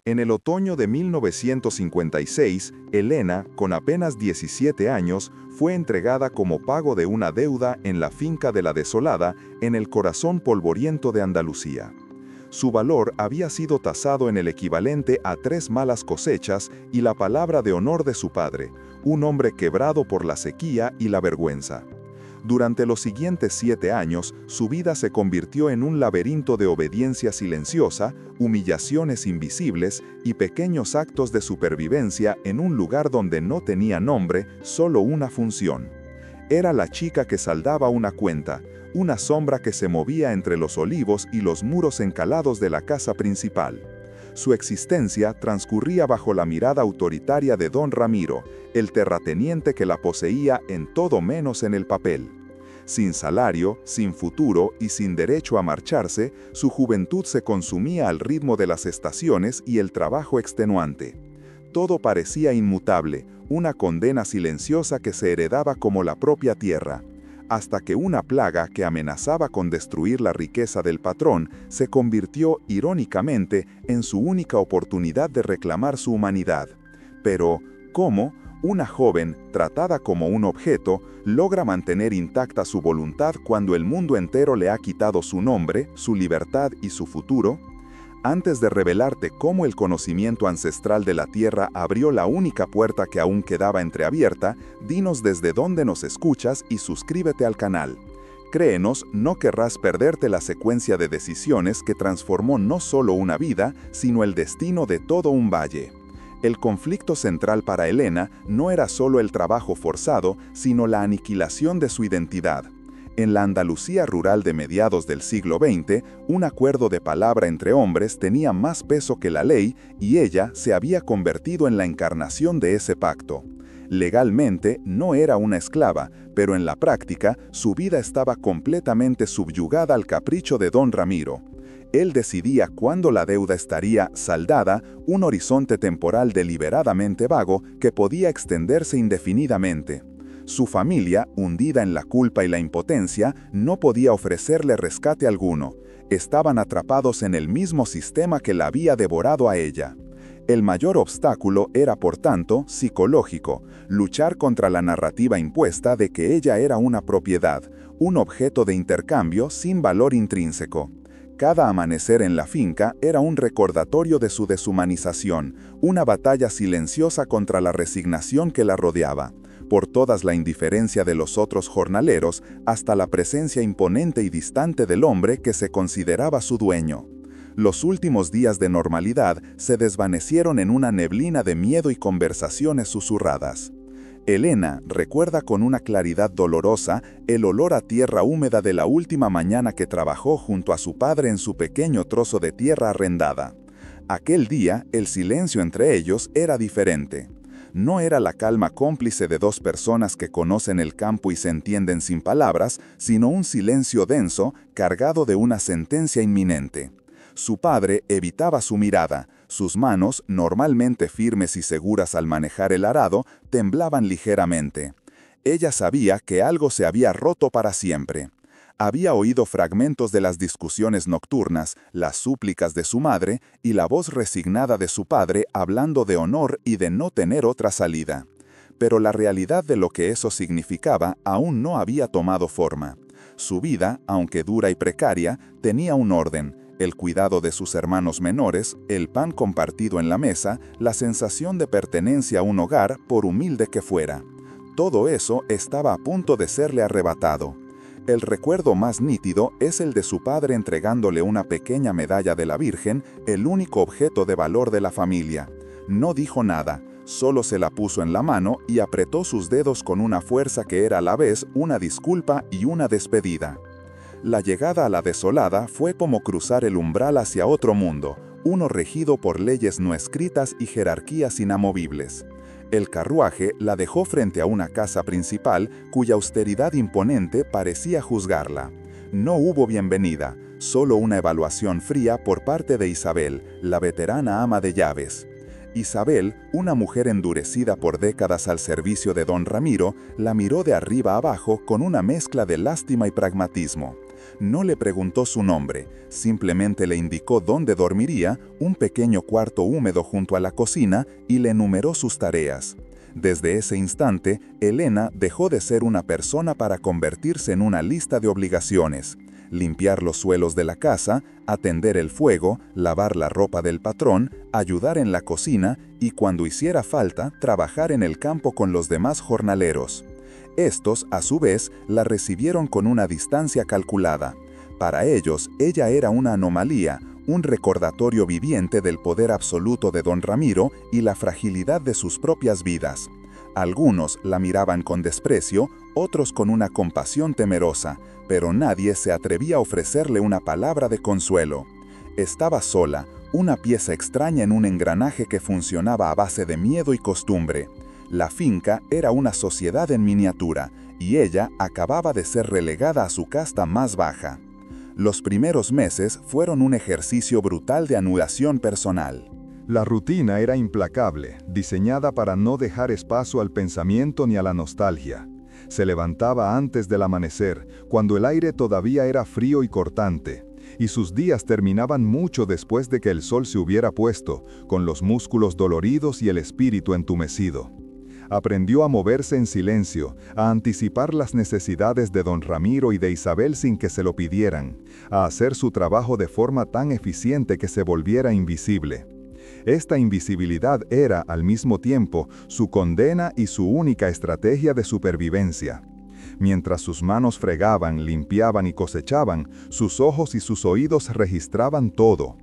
En el otoño de 1956, Elena, con apenas 17 años, fue entregada como pago de una deuda en la finca de la Desolada, en el corazón polvoriento de Andalucía. Su valor había sido tasado en el equivalente a 3 malas cosechas y la palabra de honor de su padre, un hombre quebrado por la sequía y la vergüenza. Durante los siguientes 7 años, su vida se convirtió en un laberinto de obediencia silenciosa, humillaciones invisibles y pequeños actos de supervivencia en un lugar donde no tenía nombre, solo una función. Era la chica que saldaba una cuenta, una sombra que se movía entre los olivos y los muros encalados de la casa principal. Su existencia transcurría bajo la mirada autoritaria de don Ramiro, el terrateniente que la poseía en todo menos en el papel. Sin salario, sin futuro y sin derecho a marcharse, su juventud se consumía al ritmo de las estaciones y el trabajo extenuante. Todo parecía inmutable, una condena silenciosa que se heredaba como la propia tierra, hasta que una plaga que amenazaba con destruir la riqueza del patrón se convirtió, irónicamente, en su única oportunidad de reclamar su humanidad. Pero, ¿cómo? Una joven, tratada como un objeto, logra mantener intacta su voluntad cuando el mundo entero le ha quitado su nombre, su libertad y su futuro. Antes de revelarte cómo el conocimiento ancestral de la Tierra abrió la única puerta que aún quedaba entreabierta, dinos desde dónde nos escuchas y suscríbete al canal. Créenos, no querrás perderte la secuencia de decisiones que transformó no solo una vida, sino el destino de todo un valle. El conflicto central para Elena no era solo el trabajo forzado, sino la aniquilación de su identidad. En la Andalucía rural de mediados del siglo XX, un acuerdo de palabra entre hombres tenía más peso que la ley y ella se había convertido en la encarnación de ese pacto. Legalmente no era una esclava, pero en la práctica su vida estaba completamente subyugada al capricho de don Ramiro. Él decidía cuándo la deuda estaría saldada, un horizonte temporal deliberadamente vago que podía extenderse indefinidamente. Su familia, hundida en la culpa y la impotencia, no podía ofrecerle rescate alguno. Estaban atrapados en el mismo sistema que la había devorado a ella. El mayor obstáculo era, por tanto, psicológico, luchar contra la narrativa impuesta de que ella era una propiedad, un objeto de intercambio sin valor intrínseco. Cada amanecer en la finca era un recordatorio de su deshumanización, una batalla silenciosa contra la resignación que la rodeaba. Por todas la indiferencia de los otros jornaleros, hasta la presencia imponente y distante del hombre que se consideraba su dueño. Los últimos días de normalidad se desvanecieron en una neblina de miedo y conversaciones susurradas. Elena recuerda con una claridad dolorosa el olor a tierra húmeda de la última mañana que trabajó junto a su padre en su pequeño trozo de tierra arrendada. Aquel día, el silencio entre ellos era diferente. No era la calma cómplice de dos personas que conocen el campo y se entienden sin palabras, sino un silencio denso, cargado de una sentencia inminente. Su padre evitaba su mirada, sus manos, normalmente firmes y seguras al manejar el arado, temblaban ligeramente. Ella sabía que algo se había roto para siempre. Había oído fragmentos de las discusiones nocturnas, las súplicas de su madre y la voz resignada de su padre hablando de honor y de no tener otra salida. Pero la realidad de lo que eso significaba aún no había tomado forma. Su vida, aunque dura y precaria, tenía un orden: el cuidado de sus hermanos menores, el pan compartido en la mesa, la sensación de pertenencia a un hogar, por humilde que fuera. Todo eso estaba a punto de serle arrebatado. El recuerdo más nítido es el de su padre entregándole una pequeña medalla de la Virgen, el único objeto de valor de la familia. No dijo nada, solo se la puso en la mano y apretó sus dedos con una fuerza que era a la vez una disculpa y una despedida. La llegada a la Desolada fue como cruzar el umbral hacia otro mundo, uno regido por leyes no escritas y jerarquías inamovibles. El carruaje la dejó frente a una casa principal cuya austeridad imponente parecía juzgarla. No hubo bienvenida, solo una evaluación fría por parte de Isabel, la veterana ama de llaves. Isabel, una mujer endurecida por décadas al servicio de don Ramiro, la miró de arriba abajo con una mezcla de lástima y pragmatismo. No le preguntó su nombre, simplemente le indicó dónde dormiría, un pequeño cuarto húmedo junto a la cocina, y le enumeró sus tareas. Desde ese instante, Elena dejó de ser una persona para convertirse en una lista de obligaciones: limpiar los suelos de la casa, atender el fuego, lavar la ropa del patrón, ayudar en la cocina y, cuando hiciera falta, trabajar en el campo con los demás jornaleros. Estos, a su vez, la recibieron con una distancia calculada. Para ellos, ella era una anomalía, un recordatorio viviente del poder absoluto de don Ramiro y la fragilidad de sus propias vidas. Algunos la miraban con desprecio, otros con una compasión temerosa, pero nadie se atrevía a ofrecerle una palabra de consuelo. Estaba sola, una pieza extraña en un engranaje que funcionaba a base de miedo y costumbre. La finca era una sociedad en miniatura, y ella acababa de ser relegada a su casta más baja. Los primeros meses fueron un ejercicio brutal de anudación personal. La rutina era implacable, diseñada para no dejar espacio al pensamiento ni a la nostalgia. Se levantaba antes del amanecer, cuando el aire todavía era frío y cortante, y sus días terminaban mucho después de que el sol se hubiera puesto, con los músculos doloridos y el espíritu entumecido. Aprendió a moverse en silencio, a anticipar las necesidades de don Ramiro y de Isabel sin que se lo pidieran, a hacer su trabajo de forma tan eficiente que se volviera invisible. Esta invisibilidad era, al mismo tiempo, su condena y su única estrategia de supervivencia. Mientras sus manos fregaban, limpiaban y cosechaban, sus ojos y sus oídos registraban todo.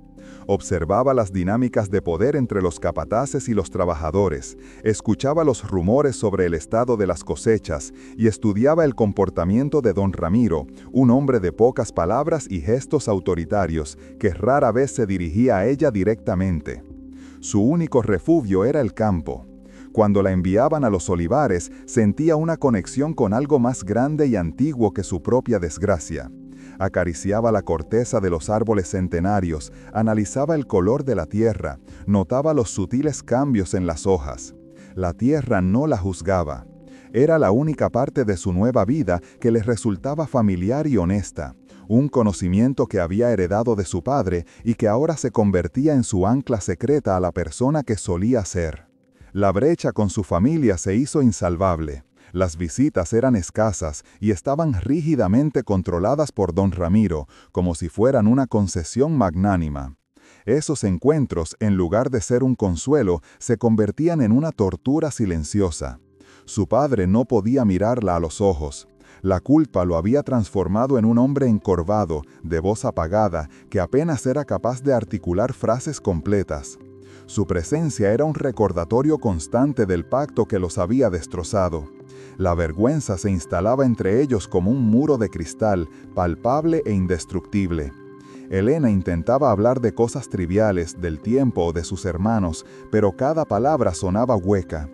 Observaba las dinámicas de poder entre los capataces y los trabajadores, escuchaba los rumores sobre el estado de las cosechas y estudiaba el comportamiento de don Ramiro, un hombre de pocas palabras y gestos autoritarios, que rara vez se dirigía a ella directamente. Su único refugio era el campo. Cuando la enviaban a los olivares, sentía una conexión con algo más grande y antiguo que su propia desgracia. Acariciaba la corteza de los árboles centenarios, analizaba el color de la tierra, notaba los sutiles cambios en las hojas. La tierra no la juzgaba. Era la única parte de su nueva vida que le resultaba familiar y honesta, un conocimiento que había heredado de su padre y que ahora se convertía en su ancla secreta a la persona que solía ser. La brecha con su familia se hizo insalvable. Las visitas eran escasas y estaban rígidamente controladas por don Ramiro, como si fueran una concesión magnánima. Esos encuentros, en lugar de ser un consuelo, se convertían en una tortura silenciosa. Su padre no podía mirarla a los ojos. La culpa lo había transformado en un hombre encorvado, de voz apagada, que apenas era capaz de articular frases completas. Su presencia era un recordatorio constante del pacto que los había destrozado. La vergüenza se instalaba entre ellos como un muro de cristal, palpable e indestructible. Elena intentaba hablar de cosas triviales, del tiempo o de sus hermanos, pero cada palabra sonaba hueca.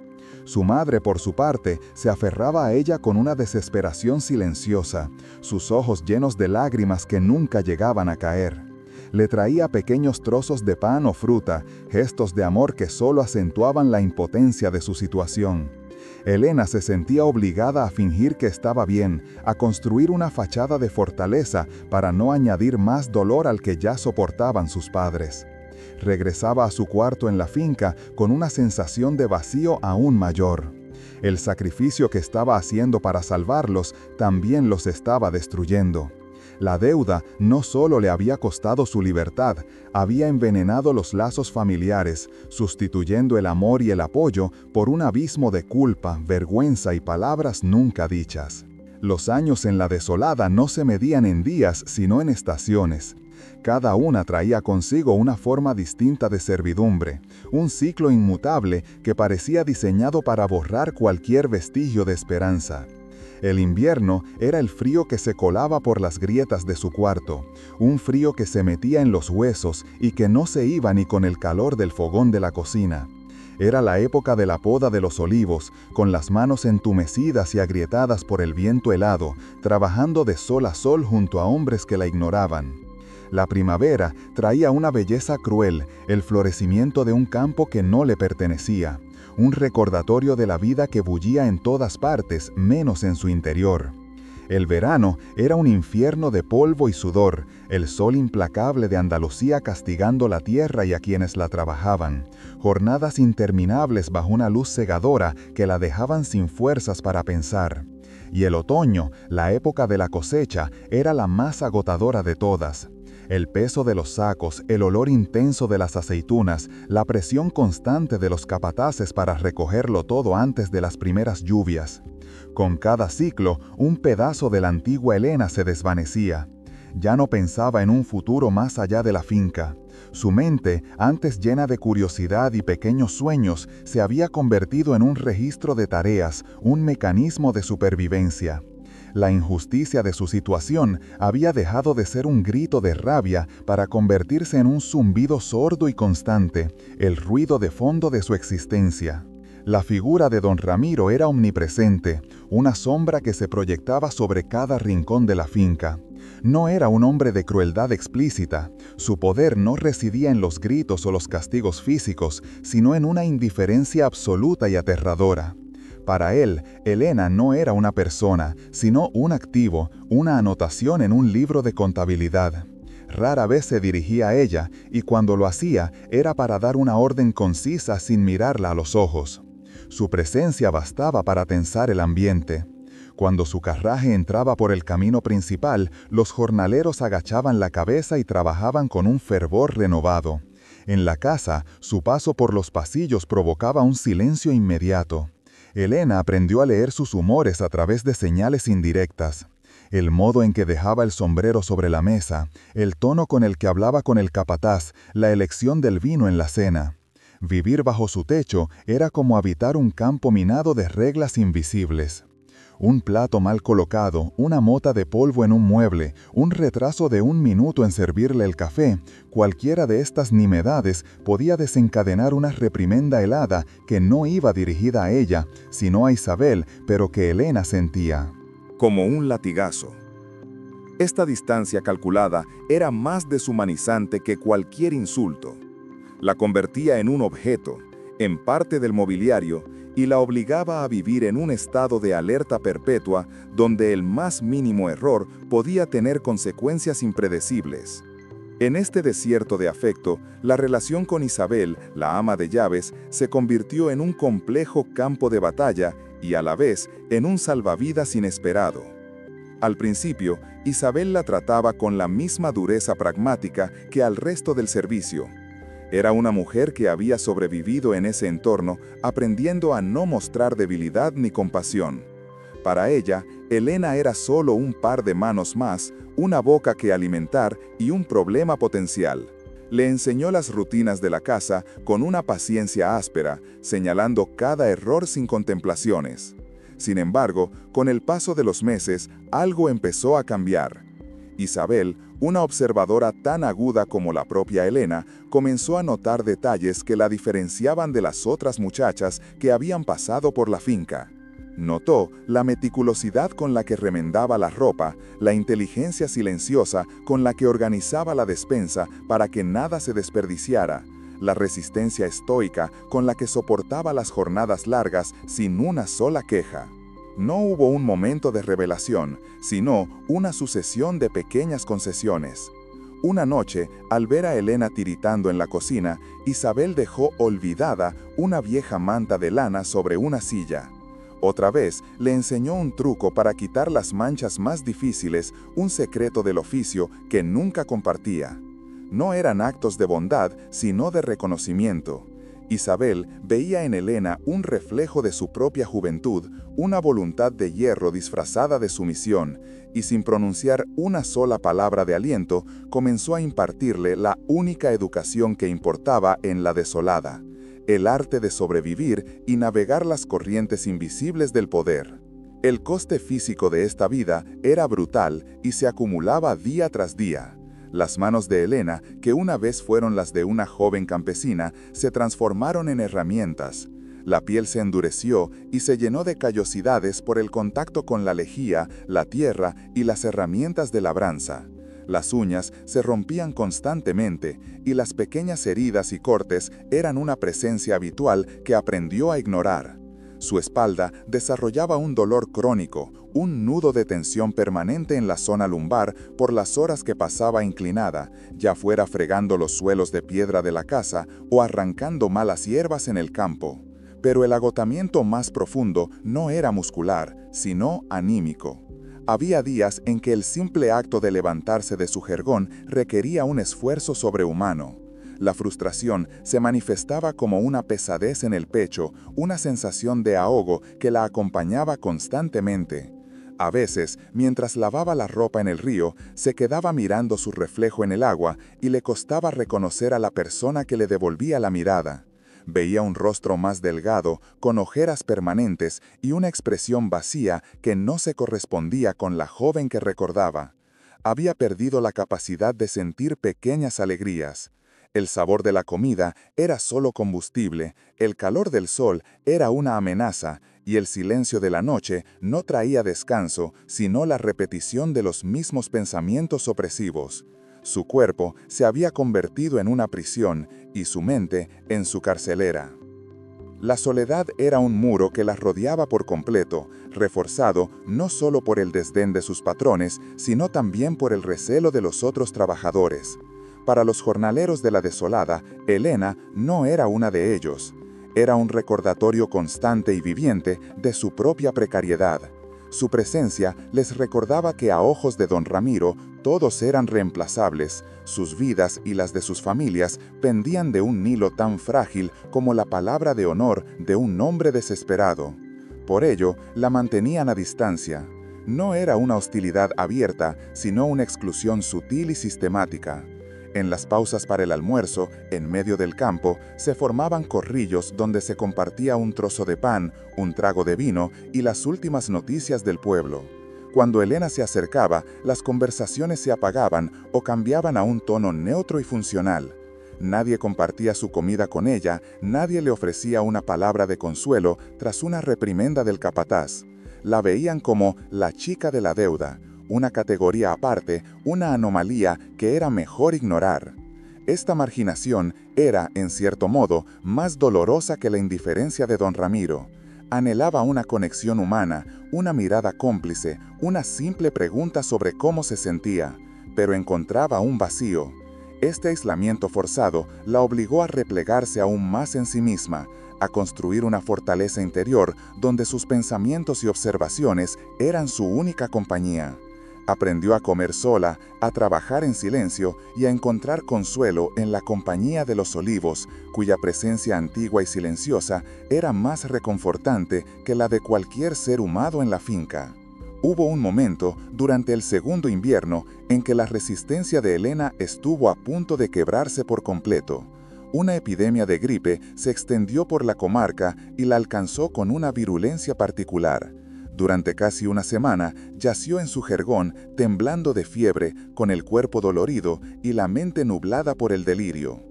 Su madre, por su parte, se aferraba a ella con una desesperación silenciosa, sus ojos llenos de lágrimas que nunca llegaban a caer. Le traía pequeños trozos de pan o fruta, gestos de amor que solo acentuaban la impotencia de su situación. Elena se sentía obligada a fingir que estaba bien, a construir una fachada de fortaleza para no añadir más dolor al que ya soportaban sus padres. Regresaba a su cuarto en la finca con una sensación de vacío aún mayor. El sacrificio que estaba haciendo para salvarlos también los estaba destruyendo. La deuda no solo le había costado su libertad, había envenenado los lazos familiares, sustituyendo el amor y el apoyo por un abismo de culpa, vergüenza y palabras nunca dichas. Los años en la desolada no se medían en días, sino en estaciones. Cada una traía consigo una forma distinta de servidumbre, un ciclo inmutable que parecía diseñado para borrar cualquier vestigio de esperanza. El invierno era el frío que se colaba por las grietas de su cuarto, un frío que se metía en los huesos y que no se iba ni con el calor del fogón de la cocina. Era la época de la poda de los olivos, con las manos entumecidas y agrietadas por el viento helado, trabajando de sol a sol junto a hombres que la ignoraban. La primavera traía una belleza cruel, el florecimiento de un campo que no le pertenecía, un recordatorio de la vida que bullía en todas partes, menos en su interior. El verano era un infierno de polvo y sudor, el sol implacable de Andalucía castigando la tierra y a quienes la trabajaban, jornadas interminables bajo una luz cegadora que la dejaban sin fuerzas para pensar. Y el otoño, la época de la cosecha, era la más agotadora de todas. El peso de los sacos, el olor intenso de las aceitunas, la presión constante de los capataces para recogerlo todo antes de las primeras lluvias. Con cada ciclo, un pedazo de la antigua Elena se desvanecía. Ya no pensaba en un futuro más allá de la finca. Su mente, antes llena de curiosidad y pequeños sueños, se había convertido en un registro de tareas, un mecanismo de supervivencia. La injusticia de su situación había dejado de ser un grito de rabia para convertirse en un zumbido sordo y constante, el ruido de fondo de su existencia. La figura de don Ramiro era omnipresente, una sombra que se proyectaba sobre cada rincón de la finca. No era un hombre de crueldad explícita. Su poder no residía en los gritos o los castigos físicos, sino en una indiferencia absoluta y aterradora. Para él, Elena no era una persona, sino un activo, una anotación en un libro de contabilidad. Rara vez se dirigía a ella, y cuando lo hacía, era para dar una orden concisa sin mirarla a los ojos. Su presencia bastaba para tensar el ambiente. Cuando su carruaje entraba por el camino principal, los jornaleros agachaban la cabeza y trabajaban con un fervor renovado. En la casa, su paso por los pasillos provocaba un silencio inmediato. Elena aprendió a leer sus humores a través de señales indirectas. El modo en que dejaba el sombrero sobre la mesa, el tono con el que hablaba con el capataz, la elección del vino en la cena. Vivir bajo su techo era como habitar un campo minado de reglas invisibles. Un plato mal colocado, una mota de polvo en un mueble, un retraso de 1 minuto en servirle el café, cualquiera de estas nimiedades podía desencadenar una reprimenda helada que no iba dirigida a ella, sino a Isabel, pero que Elena sentía. Como un latigazo. Esta distancia calculada era más deshumanizante que cualquier insulto. La convertía en un objeto, en parte del mobiliario, y la obligaba a vivir en un estado de alerta perpetua donde el más mínimo error podía tener consecuencias impredecibles. En este desierto de afecto, la relación con Isabel, la ama de llaves, se convirtió en un complejo campo de batalla y a la vez en un salvavidas inesperado. Al principio, Isabel la trataba con la misma dureza pragmática que al resto del servicio. Era una mujer que había sobrevivido en ese entorno, aprendiendo a no mostrar debilidad ni compasión. Para ella, Elena era solo un par de manos más, una boca que alimentar y un problema potencial. Le enseñó las rutinas de la casa con una paciencia áspera, señalando cada error sin contemplaciones. Sin embargo, con el paso de los meses, algo empezó a cambiar. Isabel, una observadora tan aguda como la propia Elena, comenzó a notar detalles que la diferenciaban de las otras muchachas que habían pasado por la finca. Notó la meticulosidad con la que remendaba la ropa, la inteligencia silenciosa con la que organizaba la despensa para que nada se desperdiciara, la resistencia estoica con la que soportaba las jornadas largas sin una sola queja. No hubo un momento de revelación, sino una sucesión de pequeñas concesiones. Una noche, al ver a Elena tiritando en la cocina, Isabel dejó olvidada una vieja manta de lana sobre una silla. Otra vez, le enseñó un truco para quitar las manchas más difíciles, un secreto del oficio que nunca compartía. No eran actos de bondad, sino de reconocimiento. Isabel veía en Elena un reflejo de su propia juventud, una voluntad de hierro disfrazada de sumisión, y sin pronunciar una sola palabra de aliento, comenzó a impartirle la única educación que importaba en la desolada, el arte de sobrevivir y navegar las corrientes invisibles del poder. El coste físico de esta vida era brutal y se acumulaba día tras día. Las manos de Elena, que una vez fueron las de una joven campesina, se transformaron en herramientas. La piel se endureció y se llenó de callosidades por el contacto con la lejía, la tierra y las herramientas de labranza. Las uñas se rompían constantemente y las pequeñas heridas y cortes eran una presencia habitual que aprendió a ignorar. Su espalda desarrollaba un dolor crónico, un nudo de tensión permanente en la zona lumbar por las horas que pasaba inclinada, ya fuera fregando los suelos de piedra de la casa o arrancando malas hierbas en el campo. Pero el agotamiento más profundo no era muscular, sino anímico. Había días en que el simple acto de levantarse de su jergón requería un esfuerzo sobrehumano. La frustración se manifestaba como una pesadez en el pecho, una sensación de ahogo que la acompañaba constantemente. A veces, mientras lavaba la ropa en el río, se quedaba mirando su reflejo en el agua y le costaba reconocer a la persona que le devolvía la mirada. Veía un rostro más delgado, con ojeras permanentes y una expresión vacía que no se correspondía con la joven que recordaba. Había perdido la capacidad de sentir pequeñas alegrías. El sabor de la comida era solo combustible, el calor del sol era una amenaza, y el silencio de la noche no traía descanso, sino la repetición de los mismos pensamientos opresivos. Su cuerpo se había convertido en una prisión, y su mente en su carcelera. La soledad era un muro que la rodeaba por completo, reforzado no solo por el desdén de sus patrones, sino también por el recelo de los otros trabajadores. Para los jornaleros de la desolada, Elena no era una de ellos. Era un recordatorio constante y viviente de su propia precariedad. Su presencia les recordaba que a ojos de don Ramiro todos eran reemplazables, sus vidas y las de sus familias pendían de un hilo tan frágil como la palabra de honor de un hombre desesperado. Por ello, la mantenían a distancia. No era una hostilidad abierta, sino una exclusión sutil y sistemática. En las pausas para el almuerzo, en medio del campo, se formaban corrillos donde se compartía un trozo de pan, un trago de vino y las últimas noticias del pueblo. Cuando Elena se acercaba, las conversaciones se apagaban o cambiaban a un tono neutro y funcional. Nadie compartía su comida con ella, nadie le ofrecía una palabra de consuelo tras una reprimenda del capataz. La veían como la chica de la deuda, una categoría aparte, una anomalía que era mejor ignorar. Esta marginación era, en cierto modo, más dolorosa que la indiferencia de don Ramiro. Anhelaba una conexión humana, una mirada cómplice, una simple pregunta sobre cómo se sentía, pero encontraba un vacío. Este aislamiento forzado la obligó a replegarse aún más en sí misma, a construir una fortaleza interior donde sus pensamientos y observaciones eran su única compañía. Aprendió a comer sola, a trabajar en silencio y a encontrar consuelo en la compañía de los olivos, cuya presencia antigua y silenciosa era más reconfortante que la de cualquier ser humano en la finca. Hubo un momento, durante el segundo invierno, en que la resistencia de Elena estuvo a punto de quebrarse por completo. Una epidemia de gripe se extendió por la comarca y la alcanzó con una virulencia particular. Durante casi una semana, yació en su jergón, temblando de fiebre, con el cuerpo dolorido y la mente nublada por el delirio.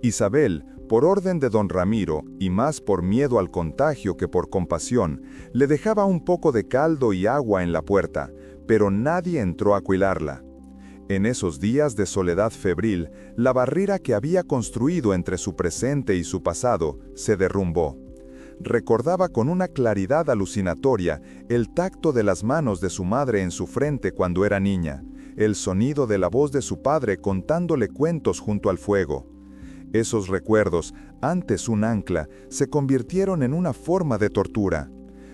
Isabel, por orden de don Ramiro, y más por miedo al contagio que por compasión, le dejaba un poco de caldo y agua en la puerta, pero nadie entró a cuidarla. En esos días de soledad febril, la barrera que había construido entre su presente y su pasado se derrumbó. Recordaba con una claridad alucinatoria el tacto de las manos de su madre en su frente cuando era niña, el sonido de la voz de su padre contándole cuentos junto al fuego. Esos recuerdos, antes un ancla, se convirtieron en una forma de tortura.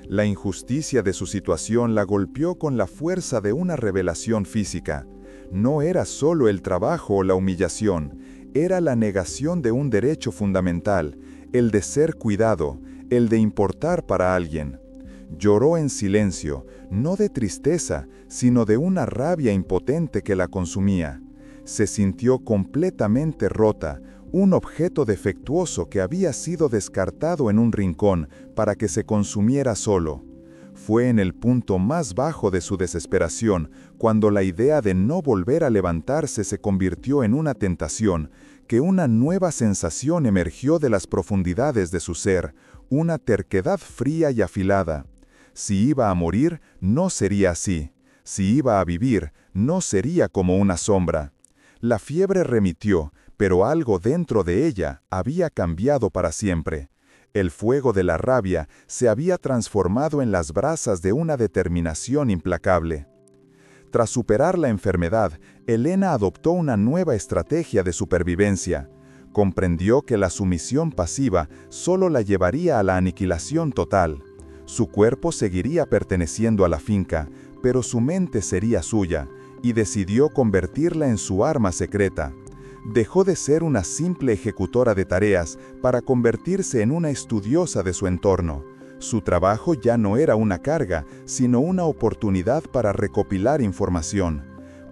La injusticia de su situación la golpeó con la fuerza de una revelación física. No era solo el trabajo o la humillación, era la negación de un derecho fundamental, el de ser cuidado, el de importar para alguien. Lloró en silencio, no de tristeza, sino de una rabia impotente que la consumía. Se sintió completamente rota, un objeto defectuoso que había sido descartado en un rincón para que se consumiera solo. Fue en el punto más bajo de su desesperación, cuando la idea de no volver a levantarse se convirtió en una tentación, que una nueva sensación emergió de las profundidades de su ser, una terquedad fría y afilada. Si iba a morir, no sería así. Si iba a vivir, no sería como una sombra. La fiebre remitió, pero algo dentro de ella había cambiado para siempre. El fuego de la rabia se había transformado en las brasas de una determinación implacable. Tras superar la enfermedad, Elena adoptó una nueva estrategia de supervivencia. Comprendió que la sumisión pasiva solo la llevaría a la aniquilación total. Su cuerpo seguiría perteneciendo a la finca, pero su mente sería suya, y decidió convertirla en su arma secreta. Dejó de ser una simple ejecutora de tareas para convertirse en una estudiosa de su entorno. Su trabajo ya no era una carga, sino una oportunidad para recopilar información.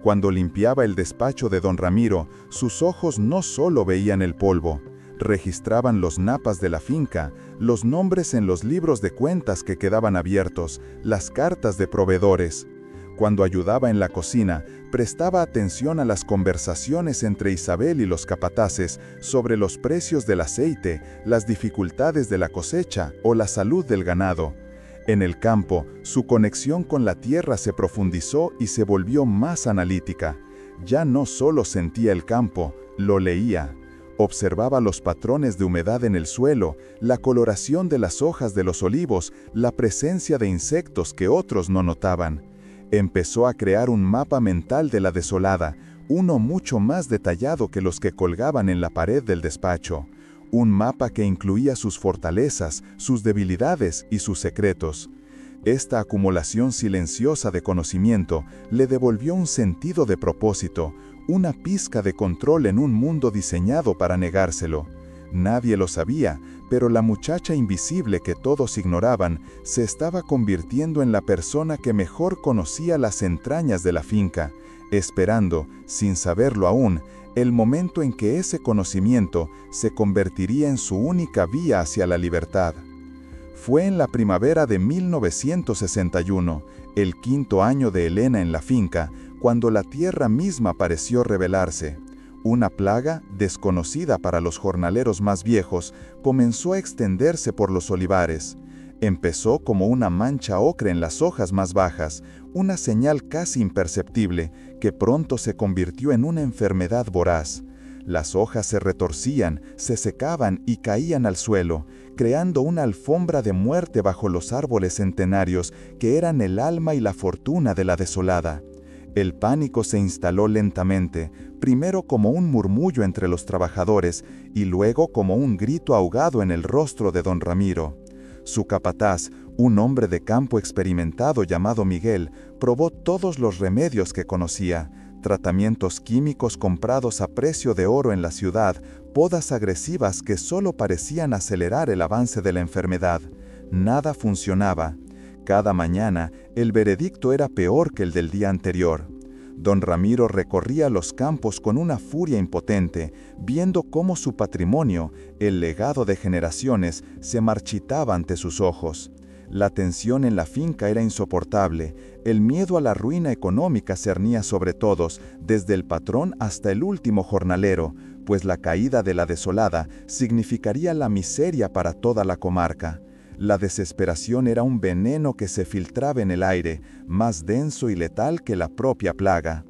Cuando limpiaba el despacho de don Ramiro, sus ojos no solo veían el polvo, registraban los napas de la finca, los nombres en los libros de cuentas que quedaban abiertos, las cartas de proveedores. Cuando ayudaba en la cocina, prestaba atención a las conversaciones entre Isabel y los capataces sobre los precios del aceite, las dificultades de la cosecha o la salud del ganado. En el campo, su conexión con la tierra se profundizó y se volvió más analítica. Ya no solo sentía el campo, lo leía. Observaba los patrones de humedad en el suelo, la coloración de las hojas de los olivos, la presencia de insectos que otros no notaban. Empezó a crear un mapa mental de la desolada, uno mucho más detallado que los que colgaban en la pared del despacho. Un mapa que incluía sus fortalezas, sus debilidades y sus secretos. Esta acumulación silenciosa de conocimiento le devolvió un sentido de propósito, una pizca de control en un mundo diseñado para negárselo. Nadie lo sabía, pero la muchacha invisible que todos ignoraban se estaba convirtiendo en la persona que mejor conocía las entrañas de la finca, esperando, sin saberlo aún, el momento en que ese conocimiento se convertiría en su única vía hacia la libertad. Fue en la primavera de 1961, el quinto año de Elena en la finca, cuando la tierra misma pareció rebelarse. Una plaga, desconocida para los jornaleros más viejos, comenzó a extenderse por los olivares. Empezó como una mancha ocre en las hojas más bajas, una señal casi imperceptible, que pronto se convirtió en una enfermedad voraz. Las hojas se retorcían, se secaban y caían al suelo, creando una alfombra de muerte bajo los árboles centenarios que eran el alma y la fortuna de la desolada. El pánico se instaló lentamente, primero como un murmullo entre los trabajadores y luego como un grito ahogado en el rostro de don Ramiro. Su capataz, un hombre de campo experimentado llamado Miguel, probó todos los remedios que conocía, tratamientos químicos comprados a precio de oro en la ciudad, podas agresivas que solo parecían acelerar el avance de la enfermedad. Nada funcionaba. Cada mañana, el veredicto era peor que el del día anterior. Don Ramiro recorría los campos con una furia impotente, viendo cómo su patrimonio, el legado de generaciones, se marchitaba ante sus ojos. La tensión en la finca era insoportable, el miedo a la ruina económica cernía sobre todos, desde el patrón hasta el último jornalero, pues la caída de la desolada significaría la miseria para toda la comarca. La desesperación era un veneno que se filtraba en el aire, más denso y letal que la propia plaga.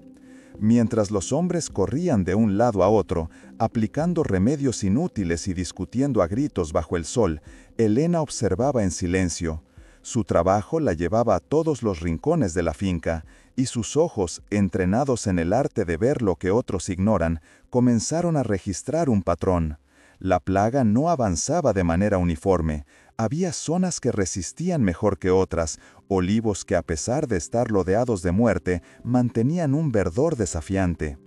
Mientras los hombres corrían de un lado a otro, aplicando remedios inútiles y discutiendo a gritos bajo el sol, Elena observaba en silencio. Su trabajo la llevaba a todos los rincones de la finca, y sus ojos, entrenados en el arte de ver lo que otros ignoran, comenzaron a registrar un patrón. La plaga no avanzaba de manera uniforme. Había zonas que resistían mejor que otras, olivos que a pesar de estar rodeados de muerte, mantenían un verdor desafiante.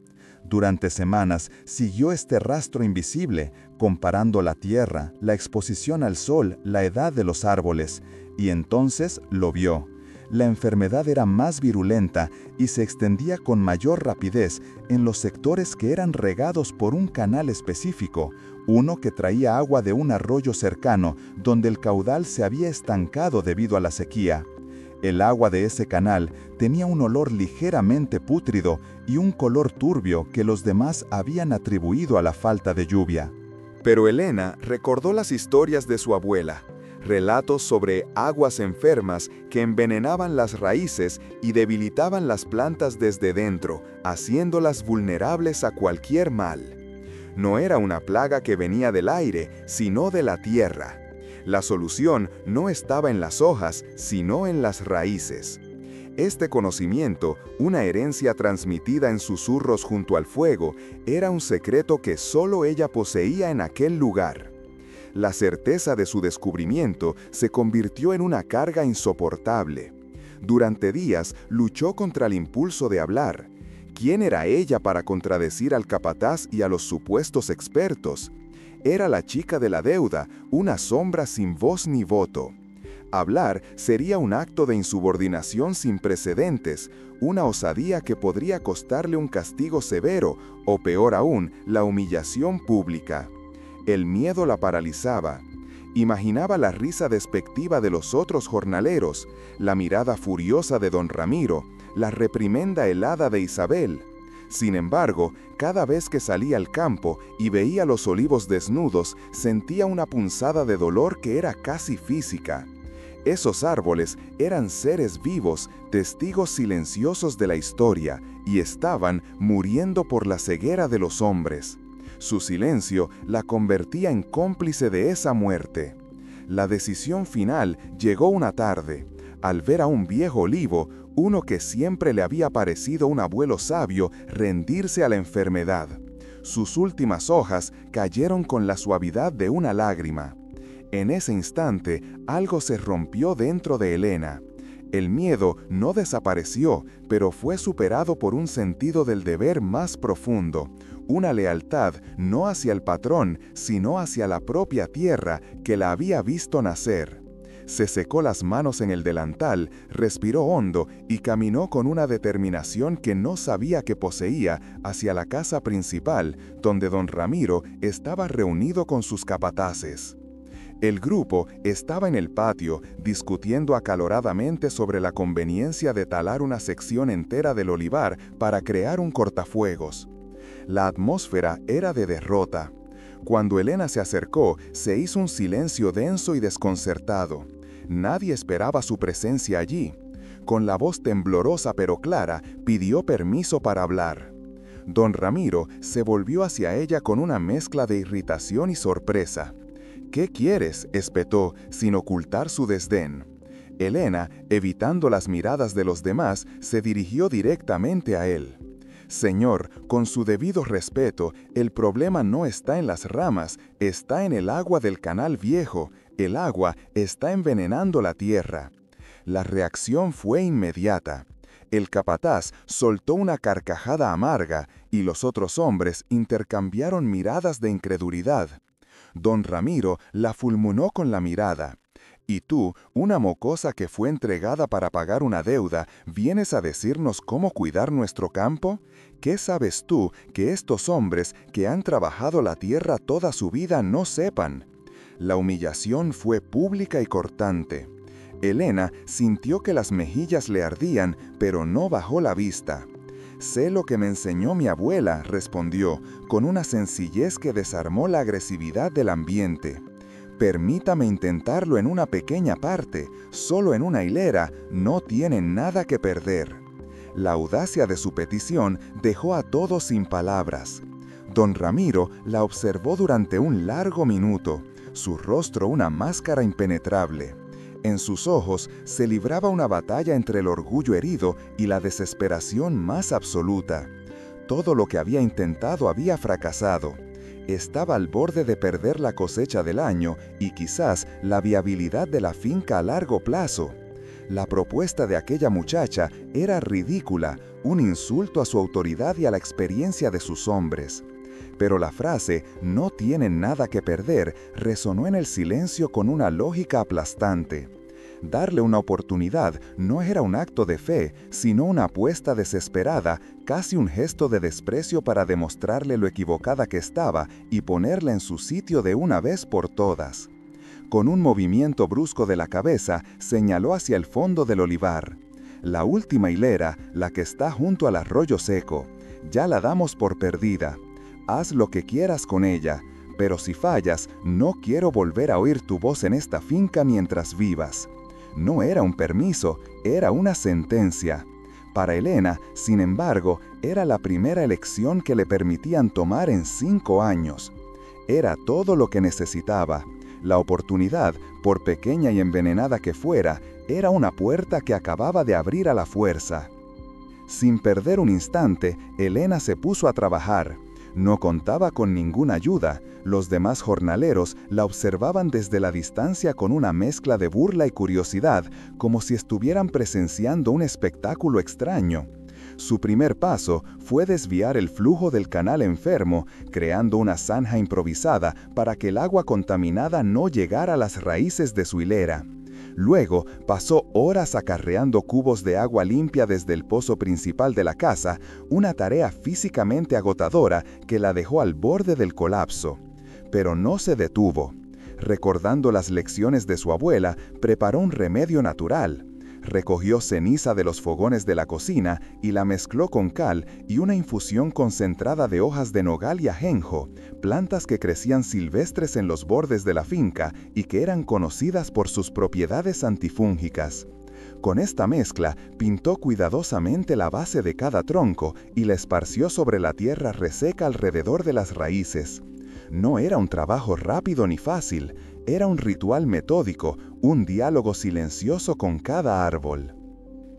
Durante semanas siguió este rastro invisible, comparando la tierra, la exposición al sol, la edad de los árboles, y entonces lo vio. La enfermedad era más virulenta y se extendía con mayor rapidez en los sectores que eran regados por un canal específico, uno que traía agua de un arroyo cercano donde el caudal se había estancado debido a la sequía. El agua de ese canal tenía un olor ligeramente pútrido y un color turbio que los demás habían atribuido a la falta de lluvia. Pero Elena recordó las historias de su abuela, relatos sobre aguas enfermas que envenenaban las raíces y debilitaban las plantas desde dentro, haciéndolas vulnerables a cualquier mal. No era una plaga que venía del aire, sino de la tierra. La solución no estaba en las hojas, sino en las raíces. Este conocimiento, una herencia transmitida en susurros junto al fuego, era un secreto que solo ella poseía en aquel lugar. La certeza de su descubrimiento se convirtió en una carga insoportable. Durante días luchó contra el impulso de hablar. ¿Quién era ella para contradecir al capataz y a los supuestos expertos? Era la chica de la deuda, una sombra sin voz ni voto. Hablar sería un acto de insubordinación sin precedentes, una osadía que podría costarle un castigo severo, o peor aún, la humillación pública. El miedo la paralizaba. Imaginaba la risa despectiva de los otros jornaleros, la mirada furiosa de don Ramiro, la reprimenda helada de Isabel. Sin embargo, cada vez que salía al campo y veía los olivos desnudos, sentía una punzada de dolor que era casi física. Esos árboles eran seres vivos, testigos silenciosos de la historia, y estaban muriendo por la ceguera de los hombres. Su silencio la convertía en cómplice de esa muerte. La decisión final llegó una tarde. Al ver a un viejo olivo, uno que siempre le había parecido un abuelo sabio, rendirse a la enfermedad. Sus últimas hojas cayeron con la suavidad de una lágrima. En ese instante, algo se rompió dentro de Elena. El miedo no desapareció, pero fue superado por un sentido del deber más profundo, una lealtad no hacia el patrón, sino hacia la propia tierra que la había visto nacer. Se secó las manos en el delantal, respiró hondo y caminó con una determinación que no sabía que poseía hacia la casa principal, donde don Ramiro estaba reunido con sus capataces. El grupo estaba en el patio, discutiendo acaloradamente sobre la conveniencia de talar una sección entera del olivar para crear un cortafuegos. La atmósfera era de derrota. Cuando Elena se acercó, se hizo un silencio denso y desconcertado. Nadie esperaba su presencia allí. Con la voz temblorosa pero clara, pidió permiso para hablar. Don Ramiro se volvió hacia ella con una mezcla de irritación y sorpresa. «¿Qué quieres?», espetó, sin ocultar su desdén. Elena, evitando las miradas de los demás, se dirigió directamente a él. «Señor, con su debido respeto, el problema no está en las ramas, está en el agua del canal viejo. El agua está envenenando la tierra». La reacción fue inmediata. El capataz soltó una carcajada amarga y los otros hombres intercambiaron miradas de incredulidad. Don Ramiro la fulminó con la mirada. «¿Y tú, una mocosa que fue entregada para pagar una deuda, vienes a decirnos cómo cuidar nuestro campo? ¿Qué sabes tú que estos hombres que han trabajado la tierra toda su vida no sepan?» La humillación fue pública y cortante. Elena sintió que las mejillas le ardían, pero no bajó la vista. «Sé lo que me enseñó mi abuela», respondió, con una sencillez que desarmó la agresividad del ambiente. «Permítame intentarlo en una pequeña parte, solo en una hilera, no tienen nada que perder». La audacia de su petición dejó a todos sin palabras. Don Ramiro la observó durante un largo minuto, su rostro una máscara impenetrable. En sus ojos se libraba una batalla entre el orgullo herido y la desesperación más absoluta. Todo lo que había intentado había fracasado. Estaba al borde de perder la cosecha del año y quizás la viabilidad de la finca a largo plazo. La propuesta de aquella muchacha era ridícula, un insulto a su autoridad y a la experiencia de sus hombres. Pero la frase «no tienen nada que perder» resonó en el silencio con una lógica aplastante. Darle una oportunidad no era un acto de fe, sino una apuesta desesperada, casi un gesto de desprecio para demostrarle lo equivocada que estaba y ponerla en su sitio de una vez por todas. Con un movimiento brusco de la cabeza, señaló hacia el fondo del olivar. «La última hilera, la que está junto al arroyo seco. Ya la damos por perdida. Haz lo que quieras con ella, pero si fallas, no quiero volver a oír tu voz en esta finca mientras vivas». No era un permiso, era una sentencia. Para Elena, sin embargo, era la primera elección que le permitían tomar en 5 años. Era todo lo que necesitaba. La oportunidad, por pequeña y envenenada que fuera, era una puerta que acababa de abrir a la fuerza. Sin perder un instante, Elena se puso a trabajar. No contaba con ninguna ayuda. Los demás jornaleros la observaban desde la distancia con una mezcla de burla y curiosidad, como si estuvieran presenciando un espectáculo extraño. Su primer paso fue desviar el flujo del canal enfermo, creando una zanja improvisada para que el agua contaminada no llegara a las raíces de su hilera. Luego pasó horas acarreando cubos de agua limpia desde el pozo principal de la casa, una tarea físicamente agotadora que la dejó al borde del colapso. Pero no se detuvo. Recordando las lecciones de su abuela, preparó un remedio natural. Recogió ceniza de los fogones de la cocina y la mezcló con cal y una infusión concentrada de hojas de nogal y ajenjo, plantas que crecían silvestres en los bordes de la finca y que eran conocidas por sus propiedades antifúngicas. Con esta mezcla, pintó cuidadosamente la base de cada tronco y la esparció sobre la tierra reseca alrededor de las raíces. No era un trabajo rápido ni fácil, era un ritual metódico, un diálogo silencioso con cada árbol.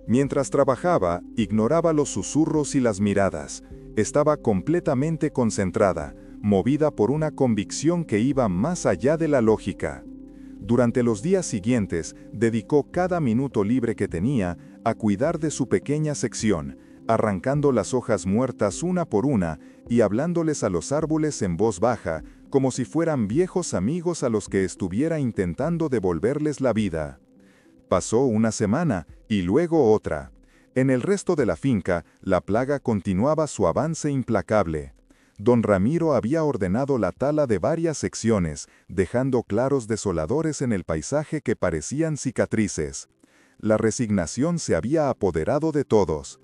Mientras trabajaba, ignoraba los susurros y las miradas. Estaba completamente concentrada, movida por una convicción que iba más allá de la lógica. Durante los días siguientes, dedicó cada minuto libre que tenía a cuidar de su pequeña sección, arrancando las hojas muertas una por una y hablándoles a los árboles en voz baja, como si fueran viejos amigos a los que estuviera intentando devolverles la vida. Pasó una semana y luego otra. En el resto de la finca, la plaga continuaba su avance implacable. Don Ramiro había ordenado la tala de varias secciones, dejando claros desoladores en el paisaje que parecían cicatrices. La resignación se había apoderado de todos.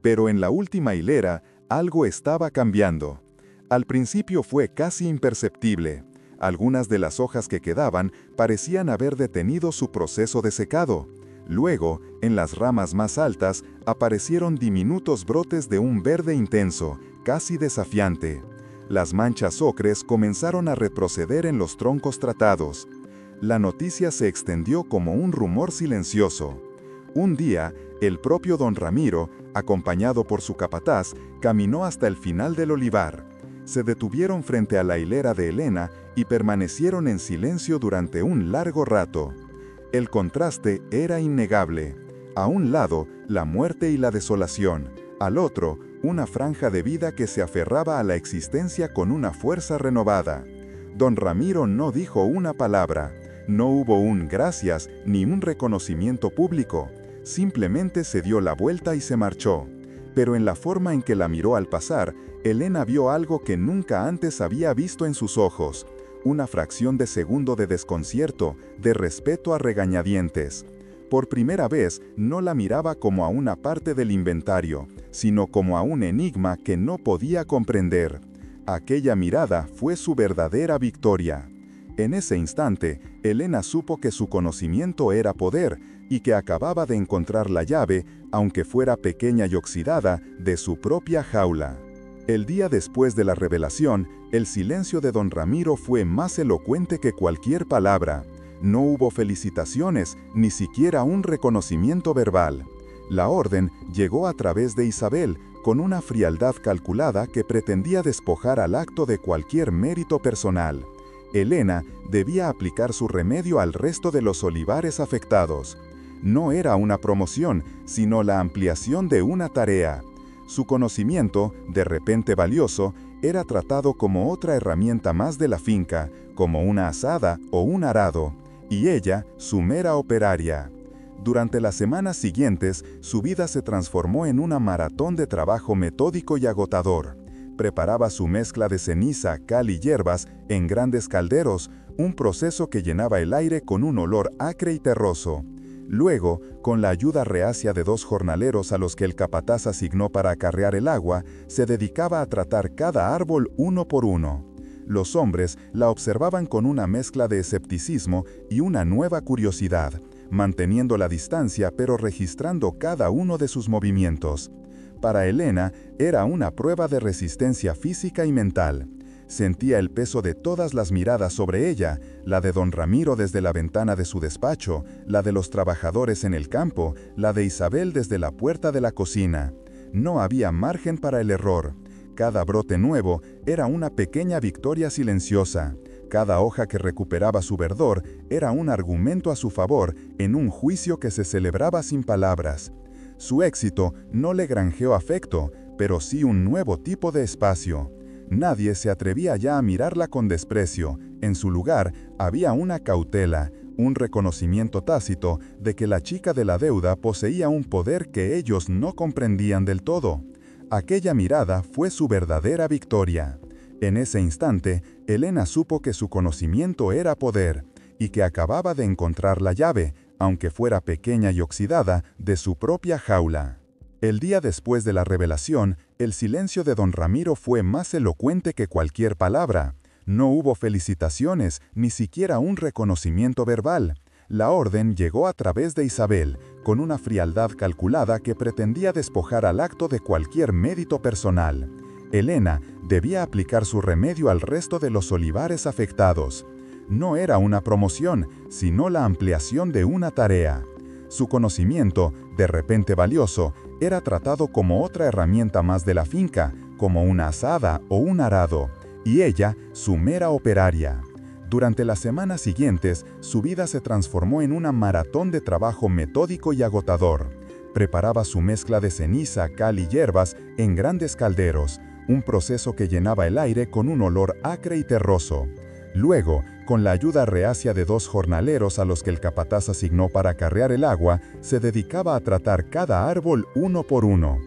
Pero en la última hilera, algo estaba cambiando. Al principio fue casi imperceptible. Algunas de las hojas que quedaban parecían haber detenido su proceso de secado. Luego, en las ramas más altas, aparecieron diminutos brotes de un verde intenso, casi desafiante. Las manchas ocres comenzaron a retroceder en los troncos tratados. La noticia se extendió como un rumor silencioso. Un día, el propio don Ramiro, acompañado por su capataz, caminó hasta el final del olivar. Se detuvieron frente a la hilera de Elena y permanecieron en silencio durante un largo rato. El contraste era innegable. A un lado, la muerte y la desolación. Al otro, una franja de vida que se aferraba a la existencia con una fuerza renovada. Don Ramiro no dijo una palabra. No hubo un gracias ni un reconocimiento público. Simplemente se dio la vuelta y se marchó. Pero en la forma en que la miró al pasar, Elena vio algo que nunca antes había visto en sus ojos. Una fracción de segundo de desconcierto, de respeto a regañadientes. Por primera vez, no la miraba como a una parte del inventario, sino como a un enigma que no podía comprender. Aquella mirada fue su verdadera victoria. En ese instante, Elena supo que su conocimiento era poder y que acababa de encontrar la llave, aunque fuera pequeña y oxidada, de su propia jaula. El día después de la revelación, el silencio de don Ramiro fue más elocuente que cualquier palabra. No hubo felicitaciones, ni siquiera un reconocimiento verbal. La orden llegó a través de Isabel, con una frialdad calculada que pretendía despojar al acto de cualquier mérito personal. Elena debía aplicar su remedio al resto de los olivares afectados. No era una promoción, sino la ampliación de una tarea. Su conocimiento, de repente valioso, era tratado como otra herramienta más de la finca, como una azada o un arado, y ella, su mera operaria. Durante las semanas siguientes, su vida se transformó en una maratón de trabajo metódico y agotador. Preparaba su mezcla de ceniza, cal y hierbas en grandes calderos, un proceso que llenaba el aire con un olor acre y terroso. Luego, con la ayuda reacia de 2 jornaleros a los que el capataz asignó para acarrear el agua, se dedicaba a tratar cada árbol uno por uno. Los hombres la observaban con una mezcla de escepticismo y una nueva curiosidad, manteniendo la distancia pero registrando cada uno de sus movimientos. Para Elena, era una prueba de resistencia física y mental. Sentía el peso de todas las miradas sobre ella, la de don Ramiro desde la ventana de su despacho, la de los trabajadores en el campo, la de Isabel desde la puerta de la cocina. No había margen para el error. Cada brote nuevo era una pequeña victoria silenciosa. Cada hoja que recuperaba su verdor era un argumento a su favor en un juicio que se celebraba sin palabras. Su éxito no le granjeó afecto, pero sí un nuevo tipo de espacio. Nadie se atrevía ya a mirarla con desprecio. En su lugar había una cautela, un reconocimiento tácito de que la chica de la deuda poseía un poder que ellos no comprendían del todo. Aquella mirada fue su verdadera victoria. En ese instante, Elena supo que su conocimiento era poder, y que acababa de encontrar la llave, aunque fuera pequeña y oxidada, de su propia jaula. El día después de la revelación, el silencio de don Ramiro fue más elocuente que cualquier palabra. No hubo felicitaciones, ni siquiera un reconocimiento verbal. La orden llegó a través de Isabel, con una frialdad calculada que pretendía despojar al acto de cualquier mérito personal. Elena debía aplicar su remedio al resto de los olivares afectados. No era una promoción, sino la ampliación de una tarea. Su conocimiento, de repente valioso, era tratado como otra herramienta más de la finca, como una azada o un arado, y ella, su mera operaria. Durante las semanas siguientes, su vida se transformó en una maratón de trabajo metódico y agotador. Preparaba su mezcla de ceniza, cal y hierbas en grandes calderos, un proceso que llenaba el aire con un olor acre y terroso. Luego, con la ayuda reacia de 2 jornaleros a los que el capataz asignó para acarrear el agua, se dedicaba a tratar cada árbol uno por uno.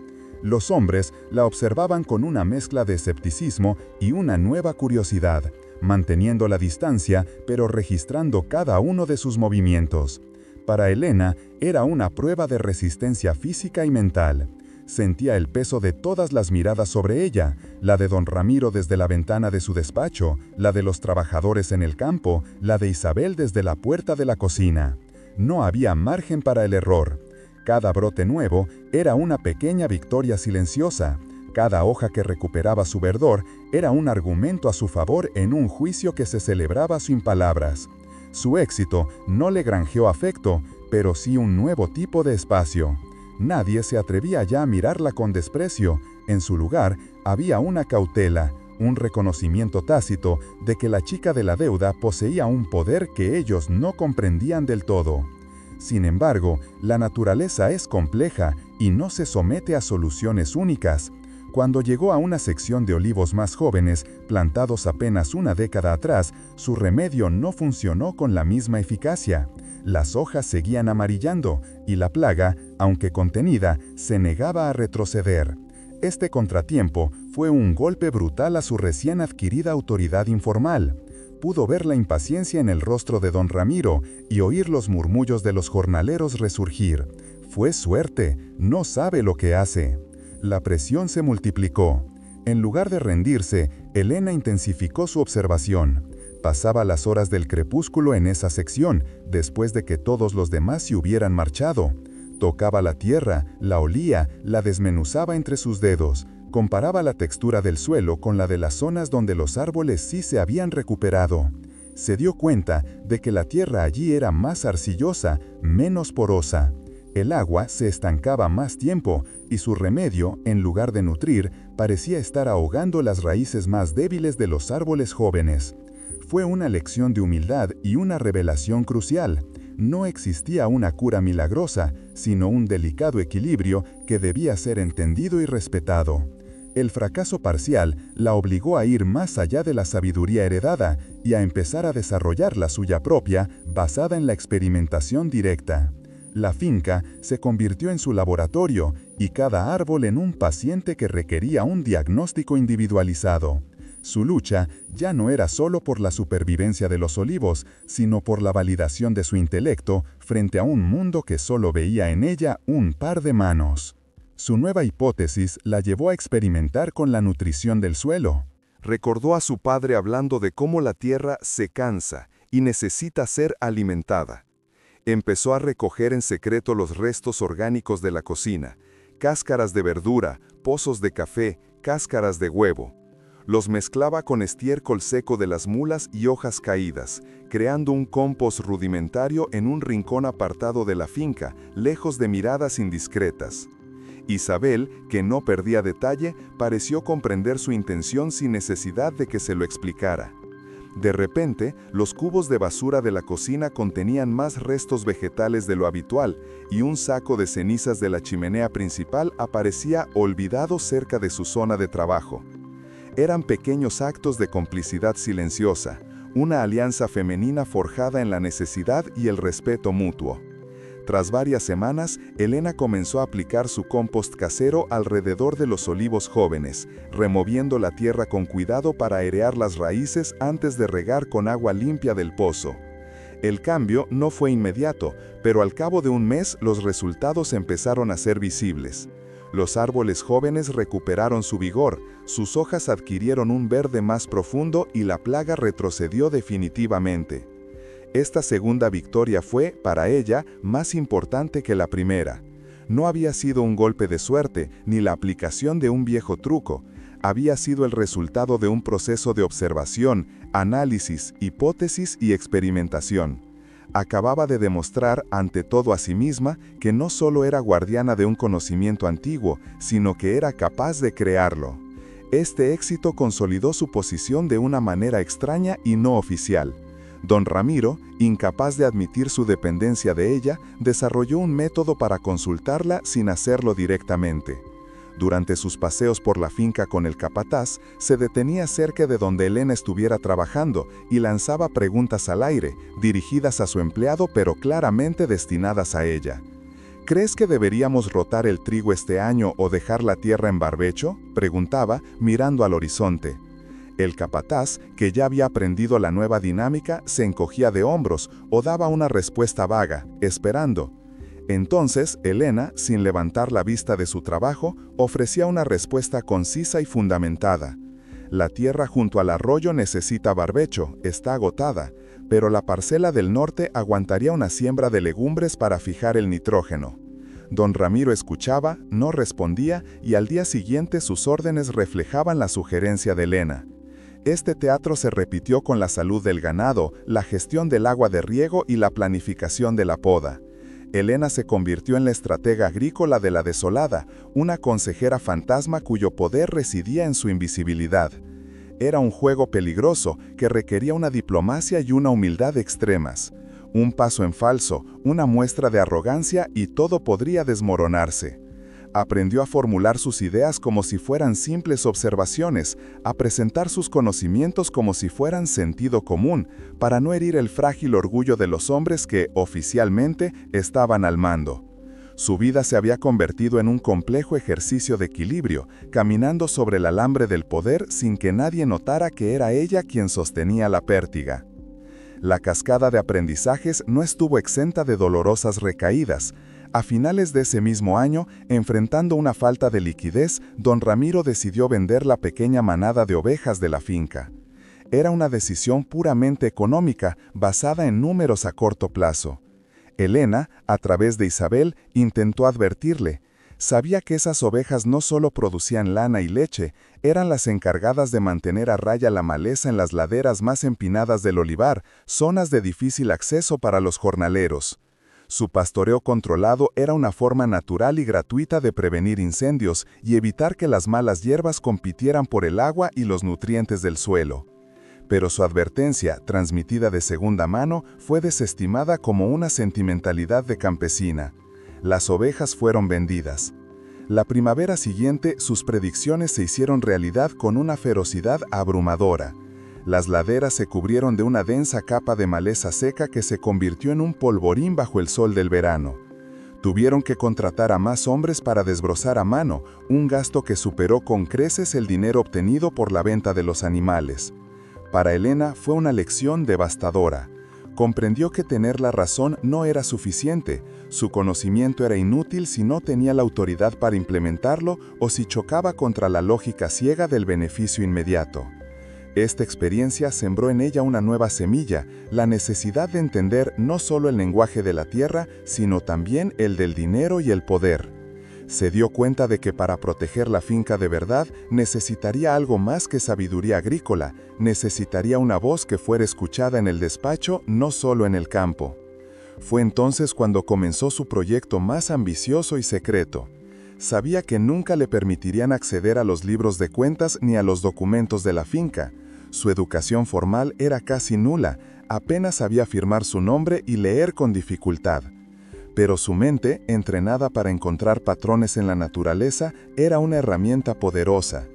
Los hombres la observaban con una mezcla de escepticismo y una nueva curiosidad, manteniendo la distancia pero registrando cada uno de sus movimientos. Para Elena era una prueba de resistencia física y mental. Sentía el peso de todas las miradas sobre ella, la de don Ramiro desde la ventana de su despacho, la de los trabajadores en el campo, la de Isabel desde la puerta de la cocina. No había margen para el error. Cada brote nuevo era una pequeña victoria silenciosa. Cada hoja que recuperaba su verdor era un argumento a su favor en un juicio que se celebraba sin palabras. Su éxito no le granjeó afecto, pero sí un nuevo tipo de espacio. Nadie se atrevía ya a mirarla con desprecio. En su lugar había una cautela, un reconocimiento tácito de que la chica de la deuda poseía un poder que ellos no comprendían del todo. Sin embargo, la naturaleza es compleja y no se somete a soluciones únicas. Cuando llegó a una sección de olivos más jóvenes, plantados apenas una década atrás, su remedio no funcionó con la misma eficacia. Las hojas seguían amarillando y la plaga, aunque contenida, se negaba a retroceder. Este contratiempo fue un golpe brutal a su recién adquirida autoridad informal. Pudo ver la impaciencia en el rostro de don Ramiro y oír los murmullos de los jornaleros resurgir. Fue suerte, no sabe lo que hace. La presión se multiplicó. En lugar de rendirse, Elena intensificó su observación. Pasaba las horas del crepúsculo en esa sección, después de que todos los demás se hubieran marchado. Tocaba la tierra, la olía, la desmenuzaba entre sus dedos. Comparaba la textura del suelo con la de las zonas donde los árboles sí se habían recuperado. Se dio cuenta de que la tierra allí era más arcillosa, menos porosa. El agua se estancaba más tiempo y su remedio, en lugar de nutrir, parecía estar ahogando las raíces más débiles de los árboles jóvenes. Fue una lección de humildad y una revelación crucial. No existía una cura milagrosa, sino un delicado equilibrio que debía ser entendido y respetado. El fracaso parcial la obligó a ir más allá de la sabiduría heredada y a empezar a desarrollar la suya propia, basada en la experimentación directa. La finca se convirtió en su laboratorio y cada árbol en un paciente que requería un diagnóstico individualizado. Su lucha ya no era solo por la supervivencia de los olivos, sino por la validación de su intelecto frente a un mundo que solo veía en ella un par de manos. Su nueva hipótesis la llevó a experimentar con la nutrición del suelo. Recordó a su padre hablando de cómo la tierra se cansa y necesita ser alimentada. Empezó a recoger en secreto los restos orgánicos de la cocina, cáscaras de verdura, pozos de café, cáscaras de huevo. Los mezclaba con estiércol seco de las mulas y hojas caídas, creando un compost rudimentario en un rincón apartado de la finca, lejos de miradas indiscretas. Isabel, que no perdía detalle, pareció comprender su intención sin necesidad de que se lo explicara. De repente, los cubos de basura de la cocina contenían más restos vegetales de lo habitual, y un saco de cenizas de la chimenea principal aparecía olvidado cerca de su zona de trabajo. Eran pequeños actos de complicidad silenciosa, una alianza femenina forjada en la necesidad y el respeto mutuo. Tras varias semanas, Elena comenzó a aplicar su compost casero alrededor de los olivos jóvenes, removiendo la tierra con cuidado para airear las raíces antes de regar con agua limpia del pozo. El cambio no fue inmediato, pero al cabo de un mes los resultados empezaron a ser visibles. Los árboles jóvenes recuperaron su vigor, sus hojas adquirieron un verde más profundo y la plaga retrocedió definitivamente. Esta segunda victoria fue, para ella, más importante que la primera. No había sido un golpe de suerte, ni la aplicación de un viejo truco. Había sido el resultado de un proceso de observación, análisis, hipótesis y experimentación. Acababa de demostrar, ante todo a sí misma, que no solo era guardiana de un conocimiento antiguo, sino que era capaz de crearlo. Este éxito consolidó su posición de una manera extraña y no oficial. Don Ramiro, incapaz de admitir su dependencia de ella, desarrolló un método para consultarla sin hacerlo directamente. Durante sus paseos por la finca con el capataz, se detenía cerca de donde Elena estuviera trabajando y lanzaba preguntas al aire, dirigidas a su empleado pero claramente destinadas a ella. ¿Crees que deberíamos rotar el trigo este año o dejar la tierra en barbecho?, preguntaba, mirando al horizonte. El capataz, que ya había aprendido la nueva dinámica, se encogía de hombros o daba una respuesta vaga, esperando. Entonces, Elena, sin levantar la vista de su trabajo, ofrecía una respuesta concisa y fundamentada. La tierra junto al arroyo necesita barbecho, está agotada, pero la parcela del norte aguantaría una siembra de legumbres para fijar el nitrógeno. Don Ramiro escuchaba, no respondía y al día siguiente sus órdenes reflejaban la sugerencia de Elena. Este teatro se repitió con la salud del ganado, la gestión del agua de riego y la planificación de la poda. Elena se convirtió en la estratega agrícola de la desolada, una consejera fantasma cuyo poder residía en su invisibilidad. Era un juego peligroso que requería una diplomacia y una humildad extremas. Un paso en falso, una muestra de arrogancia y todo podría desmoronarse. Aprendió a formular sus ideas como si fueran simples observaciones, a presentar sus conocimientos como si fueran sentido común, para no herir el frágil orgullo de los hombres que, oficialmente, estaban al mando. Su vida se había convertido en un complejo ejercicio de equilibrio, caminando sobre el alambre del poder sin que nadie notara que era ella quien sostenía la pértiga. La cascada de aprendizajes no estuvo exenta de dolorosas recaídas. A finales de ese mismo año, enfrentando una falta de liquidez, don Ramiro decidió vender la pequeña manada de ovejas de la finca. Era una decisión puramente económica, basada en números a corto plazo. Elena, a través de Isabel, intentó advertirle. Sabía que esas ovejas no solo producían lana y leche, eran las encargadas de mantener a raya la maleza en las laderas más empinadas del olivar, zonas de difícil acceso para los jornaleros. Su pastoreo controlado era una forma natural y gratuita de prevenir incendios y evitar que las malas hierbas compitieran por el agua y los nutrientes del suelo. Pero su advertencia, transmitida de segunda mano, fue desestimada como una sentimentalidad de campesina. Las ovejas fueron vendidas. La primavera siguiente, sus predicciones se hicieron realidad con una ferocidad abrumadora. Las laderas se cubrieron de una densa capa de maleza seca que se convirtió en un polvorín bajo el sol del verano. Tuvieron que contratar a más hombres para desbrozar a mano, un gasto que superó con creces el dinero obtenido por la venta de los animales. Para Elena fue una lección devastadora. Comprendió que tener la razón no era suficiente, su conocimiento era inútil si no tenía la autoridad para implementarlo o si chocaba contra la lógica ciega del beneficio inmediato. Esta experiencia sembró en ella una nueva semilla, la necesidad de entender no solo el lenguaje de la tierra, sino también el del dinero y el poder. Se dio cuenta de que para proteger la finca de verdad necesitaría algo más que sabiduría agrícola, necesitaría una voz que fuera escuchada en el despacho, no solo en el campo. Fue entonces cuando comenzó su proyecto más ambicioso y secreto. Sabía que nunca le permitirían acceder a los libros de cuentas ni a los documentos de la finca. Su educación formal era casi nula, apenas sabía firmar su nombre y leer con dificultad. Pero su mente, entrenada para encontrar patrones en la naturaleza, era una herramienta poderosa.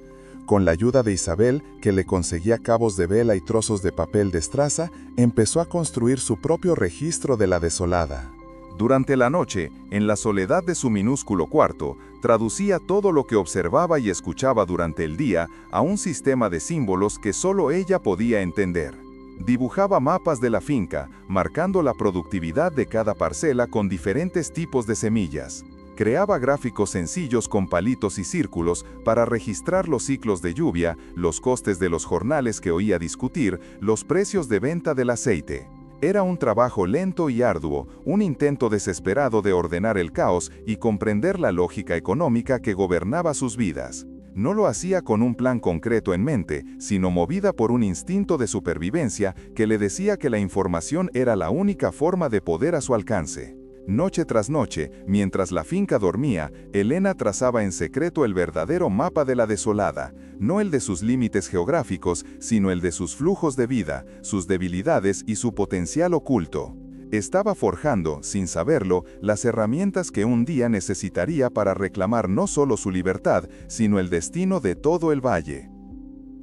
Con la ayuda de Isabel, que le conseguía cabos de vela y trozos de papel de estraza, empezó a construir su propio registro de la desolada. Durante la noche, en la soledad de su minúsculo cuarto, traducía todo lo que observaba y escuchaba durante el día a un sistema de símbolos que solo ella podía entender. Dibujaba mapas de la finca, marcando la productividad de cada parcela con diferentes tipos de semillas. Creaba gráficos sencillos con palitos y círculos para registrar los ciclos de lluvia, los costes de los jornales que oía discutir, los precios de venta del aceite. Era un trabajo lento y arduo, un intento desesperado de ordenar el caos y comprender la lógica económica que gobernaba sus vidas. No lo hacía con un plan concreto en mente, sino movida por un instinto de supervivencia que le decía que la información era la única forma de poder a su alcance. Noche tras noche, mientras la finca dormía, Elena trazaba en secreto el verdadero mapa de la desolada, no el de sus límites geográficos, sino el de sus flujos de vida, sus debilidades y su potencial oculto. Estaba forjando, sin saberlo, las herramientas que un día necesitaría para reclamar no solo su libertad, sino el destino de todo el valle.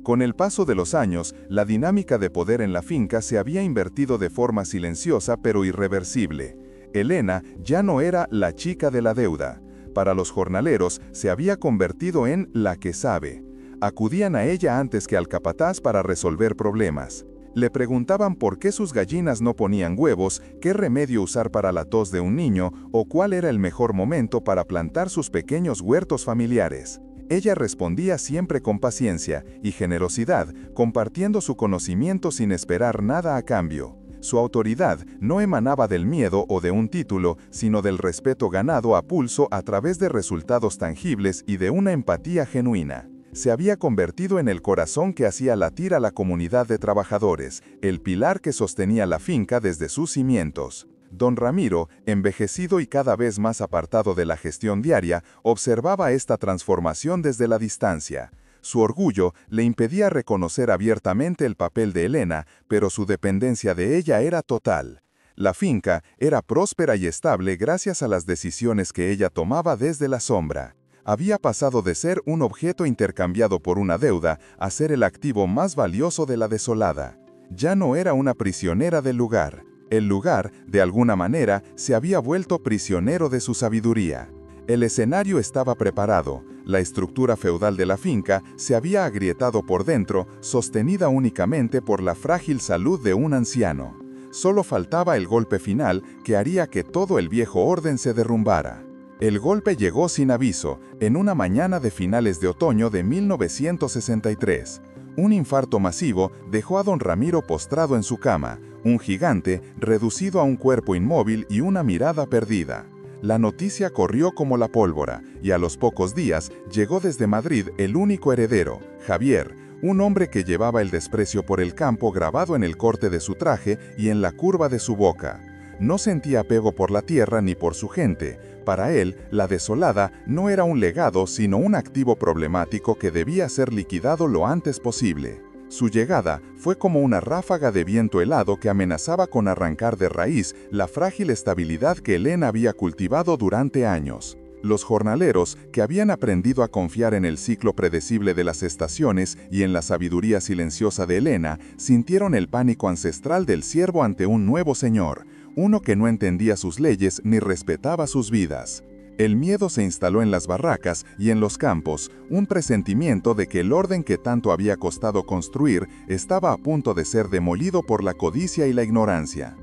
Con el paso de los años, la dinámica de poder en la finca se había invertido de forma silenciosa pero irreversible. Elena ya no era la chica de la deuda. Para los jornaleros, se había convertido en la que sabe. Acudían a ella antes que al capataz para resolver problemas. Le preguntaban por qué sus gallinas no ponían huevos, qué remedio usar para la tos de un niño o cuál era el mejor momento para plantar sus pequeños huertos familiares. Ella respondía siempre con paciencia y generosidad, compartiendo su conocimiento sin esperar nada a cambio. Su autoridad no emanaba del miedo o de un título, sino del respeto ganado a pulso a través de resultados tangibles y de una empatía genuina. Se había convertido en el corazón que hacía latir a la comunidad de trabajadores, el pilar que sostenía la finca desde sus cimientos. Don Ramiro, envejecido y cada vez más apartado de la gestión diaria, observaba esta transformación desde la distancia. Su orgullo le impedía reconocer abiertamente el papel de Elena, pero su dependencia de ella era total. La finca era próspera y estable gracias a las decisiones que ella tomaba desde la sombra. Había pasado de ser un objeto intercambiado por una deuda a ser el activo más valioso de la desolada. Ya no era una prisionera del lugar. El lugar, de alguna manera, se había vuelto prisionero de su sabiduría. El escenario estaba preparado. La estructura feudal de la finca se había agrietado por dentro, sostenida únicamente por la frágil salud de un anciano. Solo faltaba el golpe final que haría que todo el viejo orden se derrumbara. El golpe llegó sin aviso, en una mañana de finales de otoño de 1963. Un infarto masivo dejó a don Ramiro postrado en su cama, un gigante reducido a un cuerpo inmóvil y una mirada perdida. La noticia corrió como la pólvora, y a los pocos días llegó desde Madrid el único heredero, Javier, un hombre que llevaba el desprecio por el campo grabado en el corte de su traje y en la curva de su boca. No sentía apego por la tierra ni por su gente. Para él, la desolada no era un legado, sino un activo problemático que debía ser liquidado lo antes posible. Su llegada fue como una ráfaga de viento helado que amenazaba con arrancar de raíz la frágil estabilidad que Elena había cultivado durante años. Los jornaleros, que habían aprendido a confiar en el ciclo predecible de las estaciones y en la sabiduría silenciosa de Elena, sintieron el pánico ancestral del siervo ante un nuevo señor, uno que no entendía sus leyes ni respetaba sus vidas. El miedo se instaló en las barracas y en los campos, un presentimiento de que el orden que tanto había costado construir estaba a punto de ser demolido por la codicia y la ignorancia.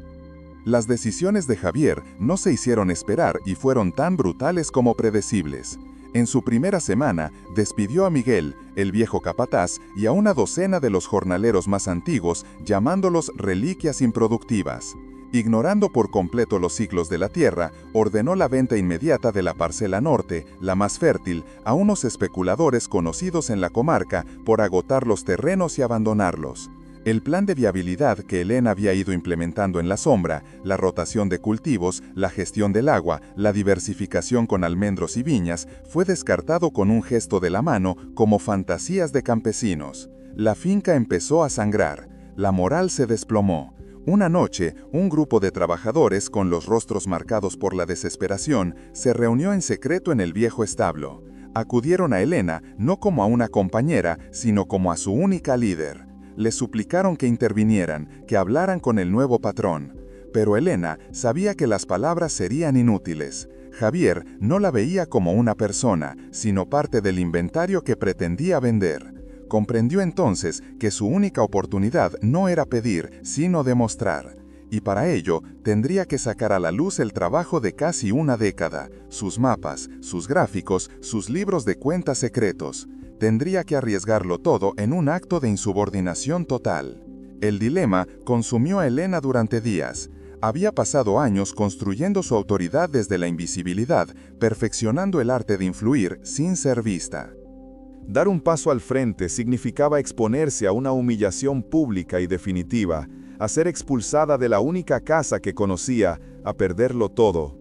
Las decisiones de Javier no se hicieron esperar y fueron tan brutales como predecibles. En su primera semana, despidió a Miguel, el viejo capataz, y a una docena de los jornaleros más antiguos, llamándolos reliquias improductivas. Ignorando por completo los ciclos de la tierra, ordenó la venta inmediata de la parcela norte, la más fértil, a unos especuladores conocidos en la comarca por agotar los terrenos y abandonarlos. El plan de viabilidad que Elena había ido implementando en la sombra, la rotación de cultivos, la gestión del agua, la diversificación con almendros y viñas, fue descartado con un gesto de la mano como fantasías de campesinos. La finca empezó a sangrar, la moral se desplomó. Una noche, un grupo de trabajadores con los rostros marcados por la desesperación se reunió en secreto en el viejo establo. Acudieron a Elena no como a una compañera, sino como a su única líder. Le suplicaron que intervinieran, que hablaran con el nuevo patrón. Pero Elena sabía que las palabras serían inútiles. Javier no la veía como una persona, sino parte del inventario que pretendía vender. Comprendió entonces que su única oportunidad no era pedir, sino demostrar. Y para ello tendría que sacar a la luz el trabajo de casi una década, sus mapas, sus gráficos, sus libros de cuentas secretos. Tendría que arriesgarlo todo en un acto de insubordinación total. El dilema consumió a Elena durante días. Había pasado años construyendo su autoridad desde la invisibilidad, perfeccionando el arte de influir sin ser vista. Dar un paso al frente significaba exponerse a una humillación pública y definitiva, a ser expulsada de la única casa que conocía, a perderlo todo.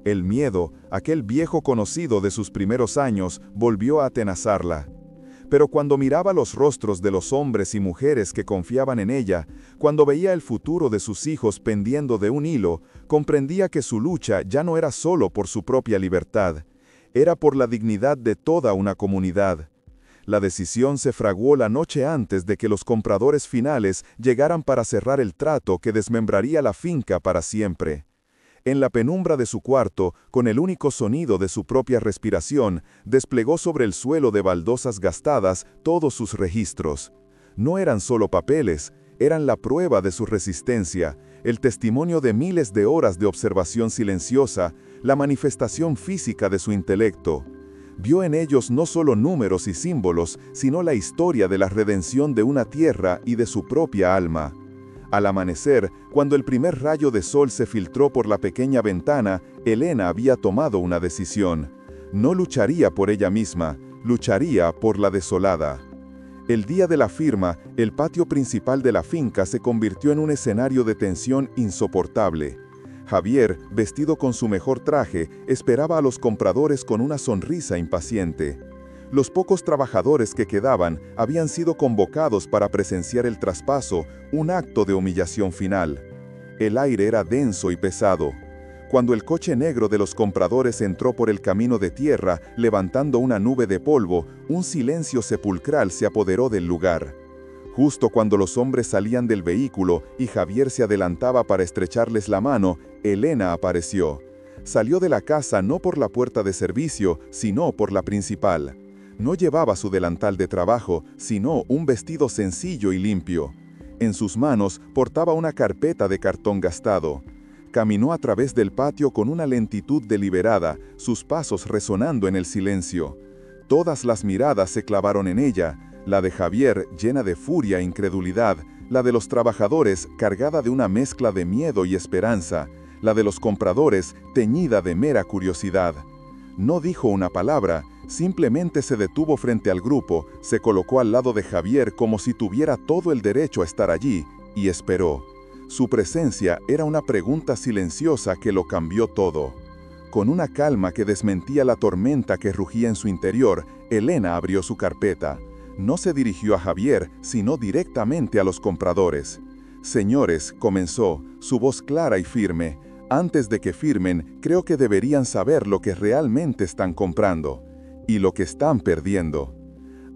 El miedo, aquel viejo conocido de sus primeros años, volvió a atenazarla. Pero cuando miraba los rostros de los hombres y mujeres que confiaban en ella, cuando veía el futuro de sus hijos pendiendo de un hilo, comprendía que su lucha ya no era solo por su propia libertad, era por la dignidad de toda una comunidad. La decisión se fraguó la noche antes de que los compradores finales llegaran para cerrar el trato que desmembraría la finca para siempre. En la penumbra de su cuarto, con el único sonido de su propia respiración, desplegó sobre el suelo de baldosas gastadas todos sus registros. No eran solo papeles, eran la prueba de su resistencia, el testimonio de miles de horas de observación silenciosa, la manifestación física de su intelecto. Vio en ellos no solo números y símbolos, sino la historia de la redención de una tierra y de su propia alma. Al amanecer, cuando el primer rayo de sol se filtró por la pequeña ventana, Elena había tomado una decisión. No lucharía por ella misma, lucharía por la desolada. El día de la firma, el patio principal de la finca se convirtió en un escenario de tensión insoportable. Javier, vestido con su mejor traje, esperaba a los compradores con una sonrisa impaciente. Los pocos trabajadores que quedaban habían sido convocados para presenciar el traspaso, un acto de humillación final. El aire era denso y pesado. Cuando el coche negro de los compradores entró por el camino de tierra, levantando una nube de polvo, un silencio sepulcral se apoderó del lugar. Justo cuando los hombres salían del vehículo y Javier se adelantaba para estrecharles la mano, Elena apareció. Salió de la casa no por la puerta de servicio, sino por la principal. No llevaba su delantal de trabajo, sino un vestido sencillo y limpio. En sus manos portaba una carpeta de cartón gastado. Caminó a través del patio con una lentitud deliberada, sus pasos resonando en el silencio. Todas las miradas se clavaron en ella, la de Javier llena de furia e incredulidad, la de los trabajadores cargada de una mezcla de miedo y esperanza, la de los compradores teñida de mera curiosidad. No dijo una palabra, simplemente se detuvo frente al grupo, se colocó al lado de Javier como si tuviera todo el derecho a estar allí, y esperó. Su presencia era una pregunta silenciosa que lo cambió todo. Con una calma que desmentía la tormenta que rugía en su interior, Elena abrió su carpeta. No se dirigió a Javier, sino directamente a los compradores. «Señores», comenzó, su voz clara y firme, «antes de que firmen, creo que deberían saber lo que realmente están comprando y lo que están perdiendo».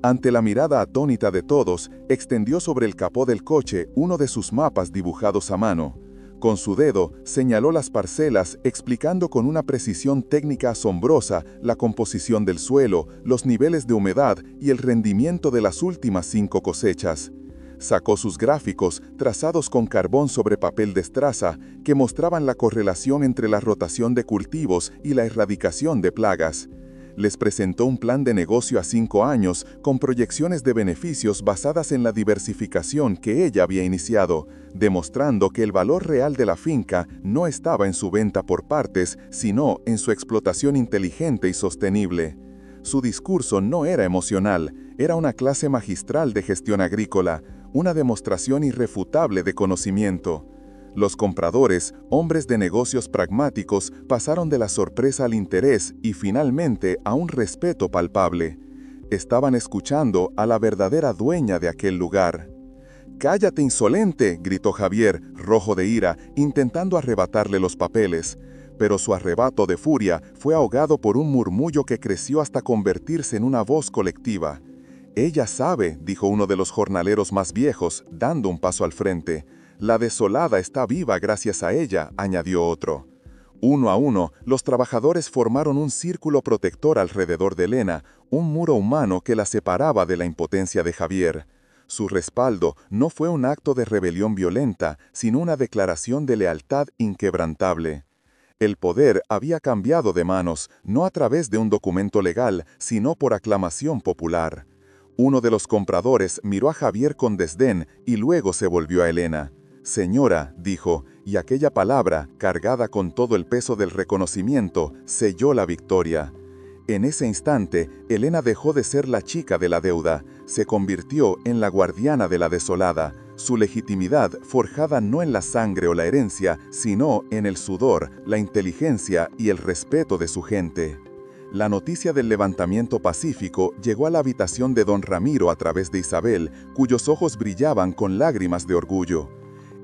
Ante la mirada atónita de todos, extendió sobre el capó del coche uno de sus mapas dibujados a mano. Con su dedo, señaló las parcelas, explicando con una precisión técnica asombrosa la composición del suelo, los niveles de humedad y el rendimiento de las últimas 5 cosechas. Sacó sus gráficos, trazados con carbón sobre papel de estraza, que mostraban la correlación entre la rotación de cultivos y la erradicación de plagas. Les presentó un plan de negocio a 5 años con proyecciones de beneficios basadas en la diversificación que ella había iniciado, demostrando que el valor real de la finca no estaba en su venta por partes, sino en su explotación inteligente y sostenible. Su discurso no era emocional, era una clase magistral de gestión agrícola, una demostración irrefutable de conocimiento. Los compradores, hombres de negocios pragmáticos, pasaron de la sorpresa al interés y finalmente a un respeto palpable. Estaban escuchando a la verdadera dueña de aquel lugar. «¡Cállate, insolente!», gritó Javier, rojo de ira, intentando arrebatarle los papeles. Pero su arrebato de furia fue ahogado por un murmullo que creció hasta convertirse en una voz colectiva. «Ella sabe», dijo uno de los jornaleros más viejos, dando un paso al frente. «La desolada está viva gracias a ella», añadió otro. Uno a uno, los trabajadores formaron un círculo protector alrededor de Elena, un muro humano que la separaba de la impotencia de Javier. Su respaldo no fue un acto de rebelión violenta, sino una declaración de lealtad inquebrantable. El poder había cambiado de manos, no a través de un documento legal, sino por aclamación popular. Uno de los compradores miró a Javier con desdén y luego se volvió a Elena. «Señora», dijo, y aquella palabra, cargada con todo el peso del reconocimiento, selló la victoria. En ese instante, Elena dejó de ser la chica de la deuda, se convirtió en la guardiana de la desolada, su legitimidad forjada no en la sangre o la herencia, sino en el sudor, la inteligencia y el respeto de su gente. La noticia del levantamiento pacífico llegó a la habitación de don Ramiro a través de Isabel, cuyos ojos brillaban con lágrimas de orgullo.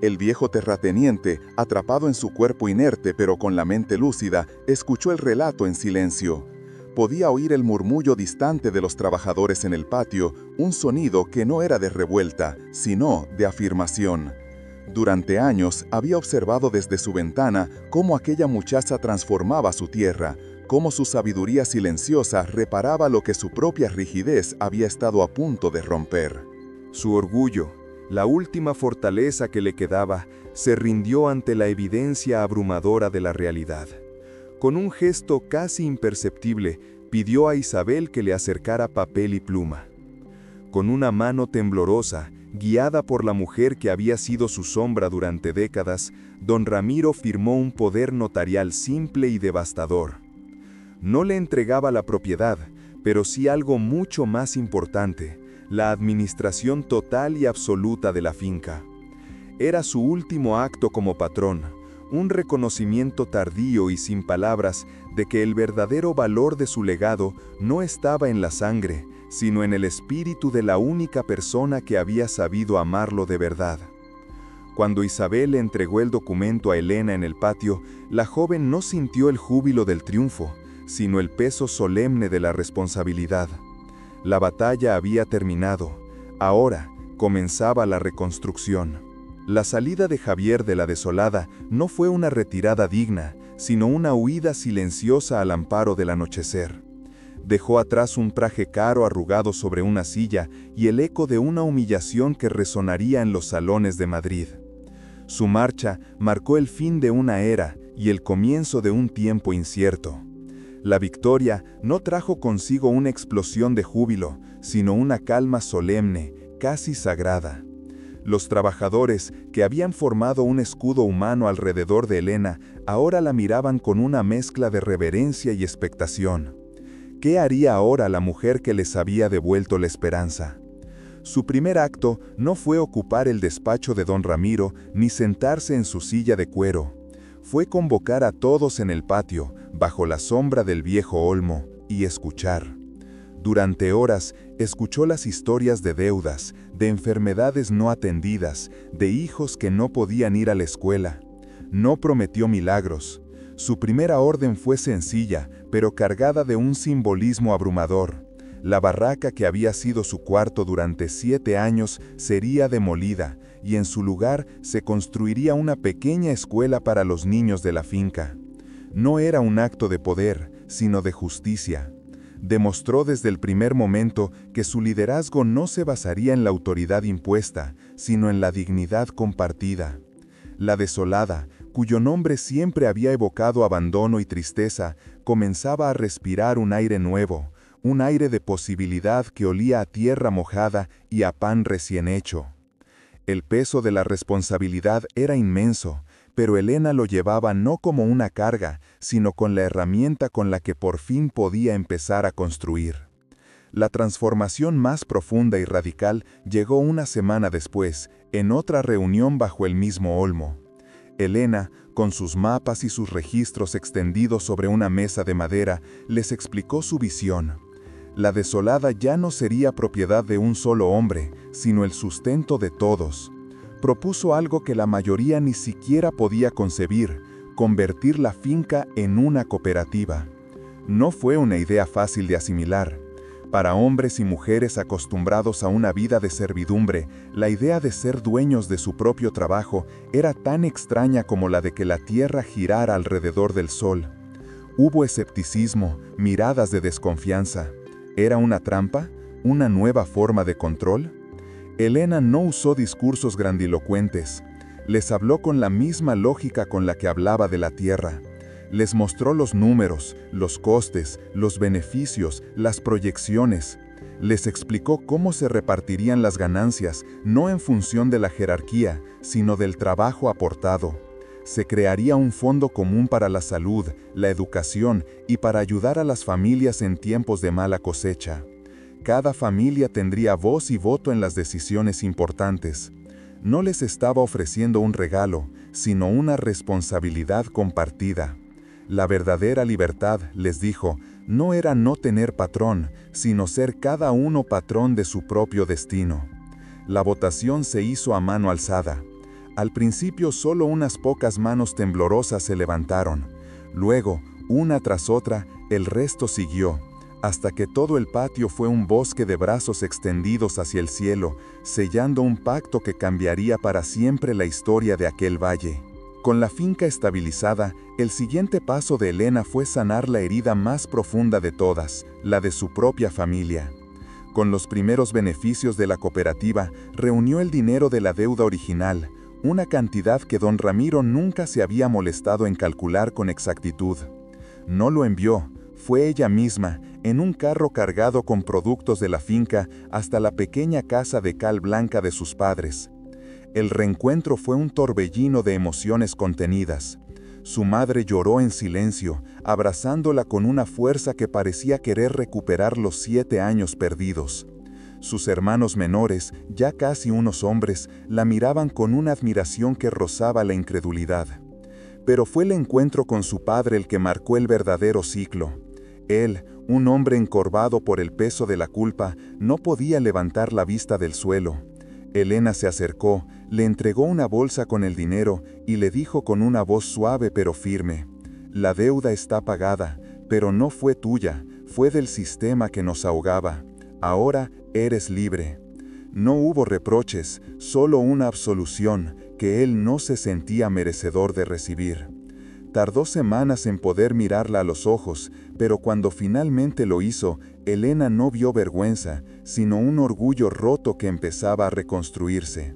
El viejo terrateniente, atrapado en su cuerpo inerte pero con la mente lúcida, escuchó el relato en silencio. Podía oír el murmullo distante de los trabajadores en el patio, un sonido que no era de revuelta, sino de afirmación. Durante años había observado desde su ventana cómo aquella muchacha transformaba su tierra, cómo su sabiduría silenciosa reparaba lo que su propia rigidez había estado a punto de romper. Su orgullo, la última fortaleza que le quedaba, se rindió ante la evidencia abrumadora de la realidad. Con un gesto casi imperceptible, pidió a Isabel que le acercara papel y pluma. Con una mano temblorosa, guiada por la mujer que había sido su sombra durante décadas, don Ramiro firmó un poder notarial simple y devastador. No le entregaba la propiedad, pero sí algo mucho más importante: la administración total y absoluta de la finca. Era su último acto como patrón, un reconocimiento tardío y sin palabras de que el verdadero valor de su legado no estaba en la sangre, sino en el espíritu de la única persona que había sabido amarlo de verdad. Cuando Isabel le entregó el documento a Elena en el patio, la joven no sintió el júbilo del triunfo, sino el peso solemne de la responsabilidad. La batalla había terminado. Ahora comenzaba la reconstrucción. La salida de Javier de la desolada no fue una retirada digna, sino una huida silenciosa al amparo del anochecer. Dejó atrás un traje caro arrugado sobre una silla y el eco de una humillación que resonaría en los salones de Madrid. Su marcha marcó el fin de una era y el comienzo de un tiempo incierto. La victoria no trajo consigo una explosión de júbilo, sino una calma solemne, casi sagrada. Los trabajadores, que habían formado un escudo humano alrededor de Elena, ahora la miraban con una mezcla de reverencia y expectación. ¿Qué haría ahora la mujer que les había devuelto la esperanza? Su primer acto no fue ocupar el despacho de don Ramiro ni sentarse en su silla de cuero. Fue convocar a todos en el patio, bajo la sombra del viejo olmo, y escuchar. Durante horas escuchó las historias de deudas, de enfermedades no atendidas, de hijos que no podían ir a la escuela. No prometió milagros. Su primera orden fue sencilla, pero cargada de un simbolismo abrumador. La barraca que había sido su cuarto durante 7 años sería demolida, y en su lugar se construiría una pequeña escuela para los niños de la finca. No era un acto de poder, sino de justicia. Demostró desde el primer momento que su liderazgo no se basaría en la autoridad impuesta, sino en la dignidad compartida. La desolada, cuyo nombre siempre había evocado abandono y tristeza, comenzaba a respirar un aire nuevo, un aire de posibilidad que olía a tierra mojada y a pan recién hecho. El peso de la responsabilidad era inmenso, pero Elena lo llevaba no como una carga, sino con la herramienta con la que por fin podía empezar a construir. La transformación más profunda y radical llegó una semana después, en otra reunión bajo el mismo olmo. Elena, con sus mapas y sus registros extendidos sobre una mesa de madera, les explicó su visión. La desolada ya no sería propiedad de un solo hombre, sino el sustento de todos. Propuso algo que la mayoría ni siquiera podía concebir: convertir la finca en una cooperativa. No fue una idea fácil de asimilar. Para hombres y mujeres acostumbrados a una vida de servidumbre, la idea de ser dueños de su propio trabajo era tan extraña como la de que la tierra girara alrededor del sol. Hubo escepticismo, miradas de desconfianza. ¿Era una trampa? ¿Una nueva forma de control? Elena no usó discursos grandilocuentes. Les habló con la misma lógica con la que hablaba de la tierra. Les mostró los números, los costes, los beneficios, las proyecciones. Les explicó cómo se repartirían las ganancias, no en función de la jerarquía, sino del trabajo aportado. Se crearía un fondo común para la salud, la educación y para ayudar a las familias en tiempos de mala cosecha. Cada familia tendría voz y voto en las decisiones importantes. No les estaba ofreciendo un regalo, sino una responsabilidad compartida. La verdadera libertad, les dijo, no era no tener patrón, sino ser cada uno patrón de su propio destino. La votación se hizo a mano alzada. Al principio solo unas pocas manos temblorosas se levantaron. Luego, una tras otra, el resto siguió, hasta que todo el patio fue un bosque de brazos extendidos hacia el cielo, sellando un pacto que cambiaría para siempre la historia de aquel valle. Con la finca estabilizada, el siguiente paso de Elena fue sanar la herida más profunda de todas, la de su propia familia. Con los primeros beneficios de la cooperativa, reunió el dinero de la deuda original, una cantidad que don Ramiro nunca se había molestado en calcular con exactitud. No lo envió, fue ella misma, en un carro cargado con productos de la finca, hasta la pequeña casa de cal blanca de sus padres. El reencuentro fue un torbellino de emociones contenidas. Su madre lloró en silencio, abrazándola con una fuerza que parecía querer recuperar los 7 años perdidos. Sus hermanos menores, ya casi unos hombres, la miraban con una admiración que rozaba la incredulidad. Pero fue el encuentro con su padre el que marcó el verdadero ciclo. Él, un hombre encorvado por el peso de la culpa, no podía levantar la vista del suelo. Elena se acercó, le entregó una bolsa con el dinero y le dijo con una voz suave pero firme: «La deuda está pagada, pero no fue tuya, fue del sistema que nos ahogaba. Ahora eres libre». No hubo reproches, solo una absolución que él no se sentía merecedor de recibir. Tardó semanas en poder mirarla a los ojos, pero cuando finalmente lo hizo, Elena no vio vergüenza, sino un orgullo roto que empezaba a reconstruirse.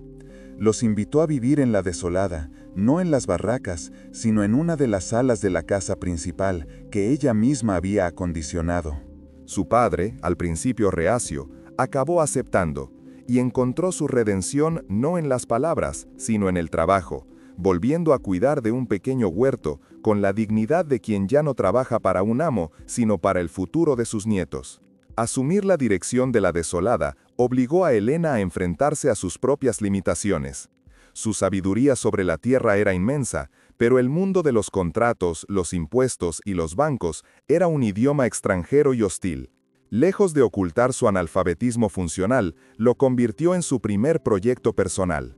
Los invitó a vivir en la desolada, no en las barracas, sino en una de las salas de la casa principal, que ella misma había acondicionado. Su padre, al principio reacio, acabó aceptando, y encontró su redención no en las palabras, sino en el trabajo, volviendo a cuidar de un pequeño huerto, con la dignidad de quien ya no trabaja para un amo, sino para el futuro de sus nietos. Asumir la dirección de la desolada obligó a Elena a enfrentarse a sus propias limitaciones. Su sabiduría sobre la tierra era inmensa, pero el mundo de los contratos, los impuestos y los bancos era un idioma extranjero y hostil. Lejos de ocultar su analfabetismo funcional, lo convirtió en su primer proyecto personal.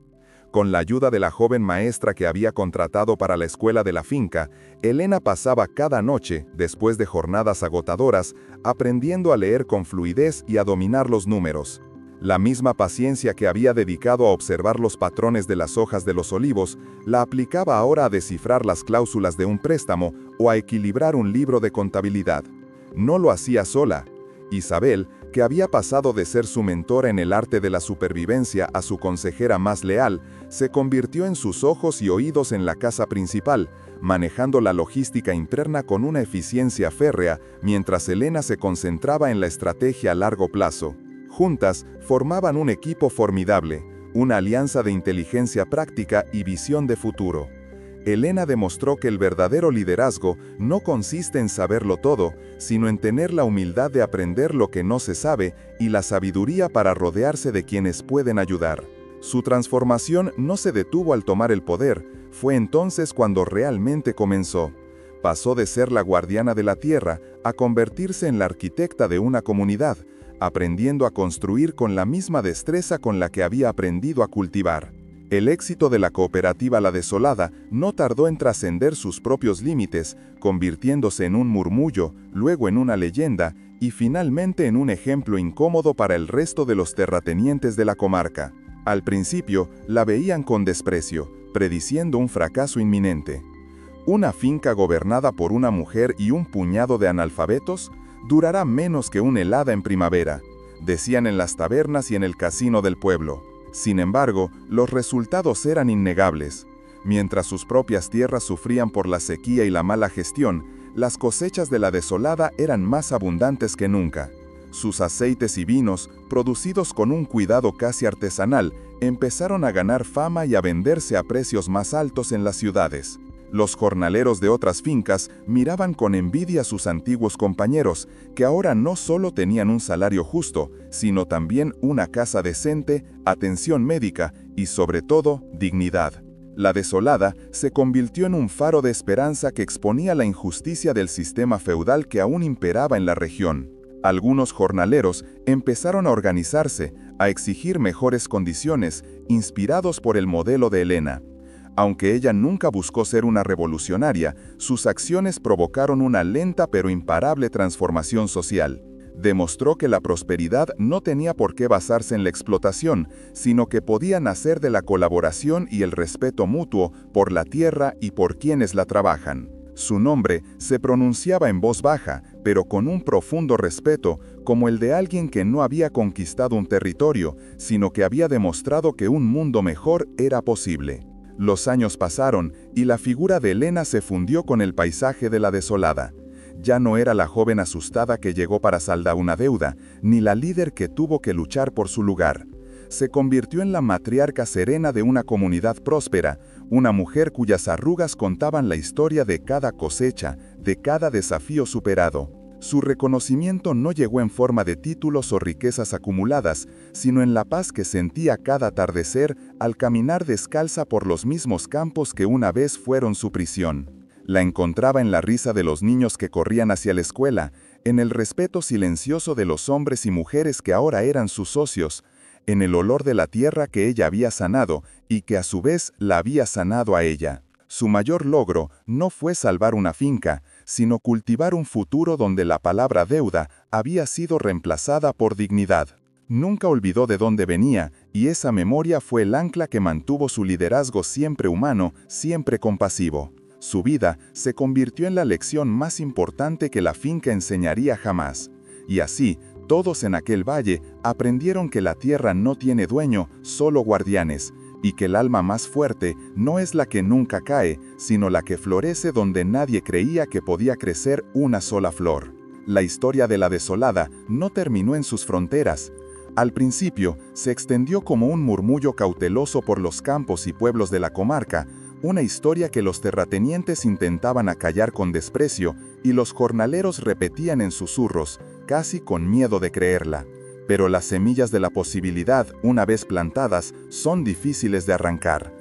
Con la ayuda de la joven maestra que había contratado para la escuela de la finca, Elena pasaba cada noche, después de jornadas agotadoras, aprendiendo a leer con fluidez y a dominar los números. La misma paciencia que había dedicado a observar los patrones de las hojas de los olivos, la aplicaba ahora a descifrar las cláusulas de un préstamo o a equilibrar un libro de contabilidad. No lo hacía sola. Isabel, que había pasado de ser su mentora en el arte de la supervivencia a su consejera más leal, se convirtió en sus ojos y oídos en la casa principal, manejando la logística interna con una eficiencia férrea, mientras Elena se concentraba en la estrategia a largo plazo. Juntas, formaban un equipo formidable, una alianza de inteligencia práctica y visión de futuro. Elena demostró que el verdadero liderazgo no consiste en saberlo todo, sino en tener la humildad de aprender lo que no se sabe y la sabiduría para rodearse de quienes pueden ayudar. Su transformación no se detuvo al tomar el poder, fue entonces cuando realmente comenzó. Pasó de ser la guardiana de la tierra a convertirse en la arquitecta de una comunidad, aprendiendo a construir con la misma destreza con la que había aprendido a cultivar. El éxito de la cooperativa La Desolada no tardó en trascender sus propios límites, convirtiéndose en un murmullo, luego en una leyenda y finalmente en un ejemplo incómodo para el resto de los terratenientes de la comarca. Al principio, la veían con desprecio, prediciendo un fracaso inminente. ¿Una finca gobernada por una mujer y un puñado de analfabetos? Durará menos que una helada en primavera, decían en las tabernas y en el casino del pueblo. Sin embargo, los resultados eran innegables. Mientras sus propias tierras sufrían por la sequía y la mala gestión, las cosechas de La Desolada eran más abundantes que nunca. Sus aceites y vinos, producidos con un cuidado casi artesanal, empezaron a ganar fama y a venderse a precios más altos en las ciudades. Los jornaleros de otras fincas miraban con envidia a sus antiguos compañeros, que ahora no solo tenían un salario justo, sino también una casa decente, atención médica y, sobre todo, dignidad. La Desolada se convirtió en un faro de esperanza que exponía la injusticia del sistema feudal que aún imperaba en la región. Algunos jornaleros empezaron a organizarse, a exigir mejores condiciones, inspirados por el modelo de Elena. Aunque ella nunca buscó ser una revolucionaria, sus acciones provocaron una lenta pero imparable transformación social. Demostró que la prosperidad no tenía por qué basarse en la explotación, sino que podía nacer de la colaboración y el respeto mutuo por la tierra y por quienes la trabajan. Su nombre se pronunciaba en voz baja, pero con un profundo respeto, como el de alguien que no había conquistado un territorio, sino que había demostrado que un mundo mejor era posible. Los años pasaron y la figura de Elena se fundió con el paisaje de La Desolada. Ya no era la joven asustada que llegó para saldar una deuda, ni la líder que tuvo que luchar por su lugar. Se convirtió en la matriarca serena de una comunidad próspera, una mujer cuyas arrugas contaban la historia de cada cosecha, de cada desafío superado. Su reconocimiento no llegó en forma de títulos o riquezas acumuladas, sino en la paz que sentía cada atardecer al caminar descalza por los mismos campos que una vez fueron su prisión. La encontraba en la risa de los niños que corrían hacia la escuela, en el respeto silencioso de los hombres y mujeres que ahora eran sus socios, en el olor de la tierra que ella había sanado y que a su vez la había sanado a ella. Su mayor logro no fue salvar una finca, sino cultivar un futuro donde la palabra deuda había sido reemplazada por dignidad. Nunca olvidó de dónde venía, y esa memoria fue el ancla que mantuvo su liderazgo siempre humano, siempre compasivo. Su vida se convirtió en la lección más importante que la finca enseñaría jamás. Y así, todos en aquel valle aprendieron que la tierra no tiene dueño, solo guardianes, y que el alma más fuerte no es la que nunca cae, sino la que florece donde nadie creía que podía crecer una sola flor. La historia de La Desolada no terminó en sus fronteras. Al principio, se extendió como un murmullo cauteloso por los campos y pueblos de la comarca, una historia que los terratenientes intentaban acallar con desprecio y los jornaleros repetían en susurros, casi con miedo de creerla. Pero las semillas de la posibilidad, una vez plantadas, son difíciles de arrancar.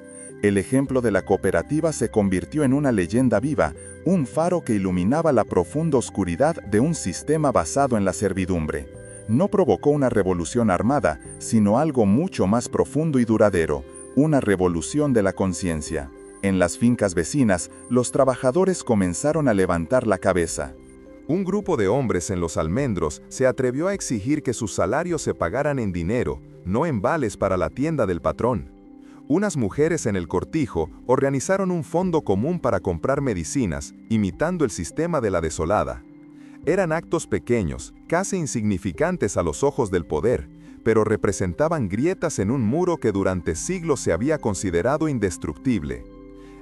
El ejemplo de la cooperativa se convirtió en una leyenda viva, un faro que iluminaba la profunda oscuridad de un sistema basado en la servidumbre. No provocó una revolución armada, sino algo mucho más profundo y duradero, una revolución de la conciencia. En las fincas vecinas, los trabajadores comenzaron a levantar la cabeza. Un grupo de hombres en Los Almendros se atrevió a exigir que sus salarios se pagaran en dinero, no en vales para la tienda del patrón. Unas mujeres en el Cortijo organizaron un fondo común para comprar medicinas, imitando el sistema de La Desolada. Eran actos pequeños, casi insignificantes a los ojos del poder, pero representaban grietas en un muro que durante siglos se había considerado indestructible.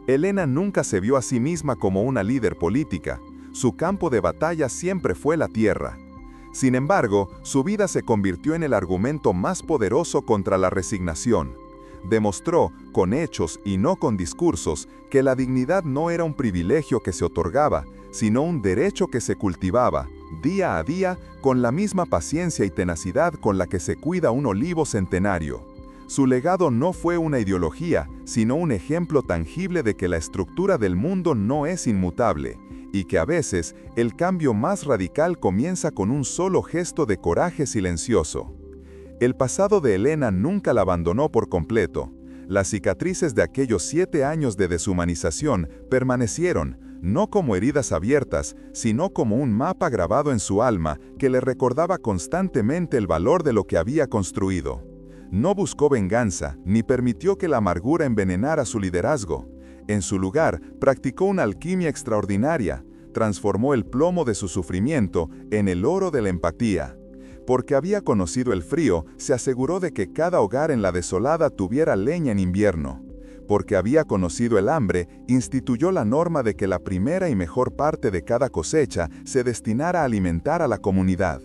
Helena nunca se vio a sí misma como una líder política. Su campo de batalla siempre fue la tierra. Sin embargo, su vida se convirtió en el argumento más poderoso contra la resignación. Demostró, con hechos y no con discursos, que la dignidad no era un privilegio que se otorgaba, sino un derecho que se cultivaba, día a día, con la misma paciencia y tenacidad con la que se cuida un olivo centenario. Su legado no fue una ideología, sino un ejemplo tangible de que la estructura del mundo no es inmutable, y que a veces el cambio más radical comienza con un solo gesto de coraje silencioso. El pasado de Helena nunca la abandonó por completo. Las cicatrices de aquellos 7 años de deshumanización permanecieron, no como heridas abiertas, sino como un mapa grabado en su alma que le recordaba constantemente el valor de lo que había construido. No buscó venganza, ni permitió que la amargura envenenara su liderazgo. En su lugar, practicó una alquimia extraordinaria, transformó el plomo de su sufrimiento en el oro de la empatía. Porque había conocido el frío, se aseguró de que cada hogar en la desolada tuviera leña en invierno. Porque había conocido el hambre, instituyó la norma de que la primera y mejor parte de cada cosecha se destinara a alimentar a la comunidad.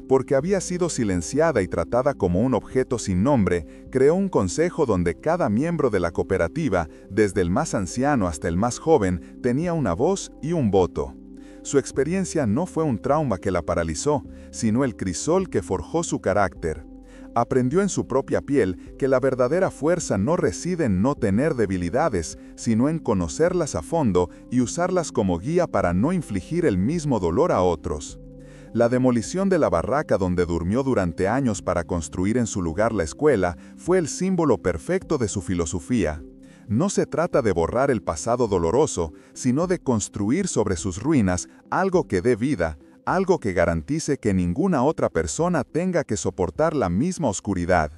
Porque había sido silenciada y tratada como un objeto sin nombre, creó un consejo donde cada miembro de la cooperativa, desde el más anciano hasta el más joven, tenía una voz y un voto. Su experiencia no fue un trauma que la paralizó, sino el crisol que forjó su carácter. Aprendió en su propia piel que la verdadera fuerza no reside en no tener debilidades, sino en conocerlas a fondo y usarlas como guía para no infligir el mismo dolor a otros. La demolición de la barraca donde durmió durante años para construir en su lugar la escuela fue el símbolo perfecto de su filosofía. No se trata de borrar el pasado doloroso, sino de construir sobre sus ruinas algo que dé vida, algo que garantice que ninguna otra persona tenga que soportar la misma oscuridad.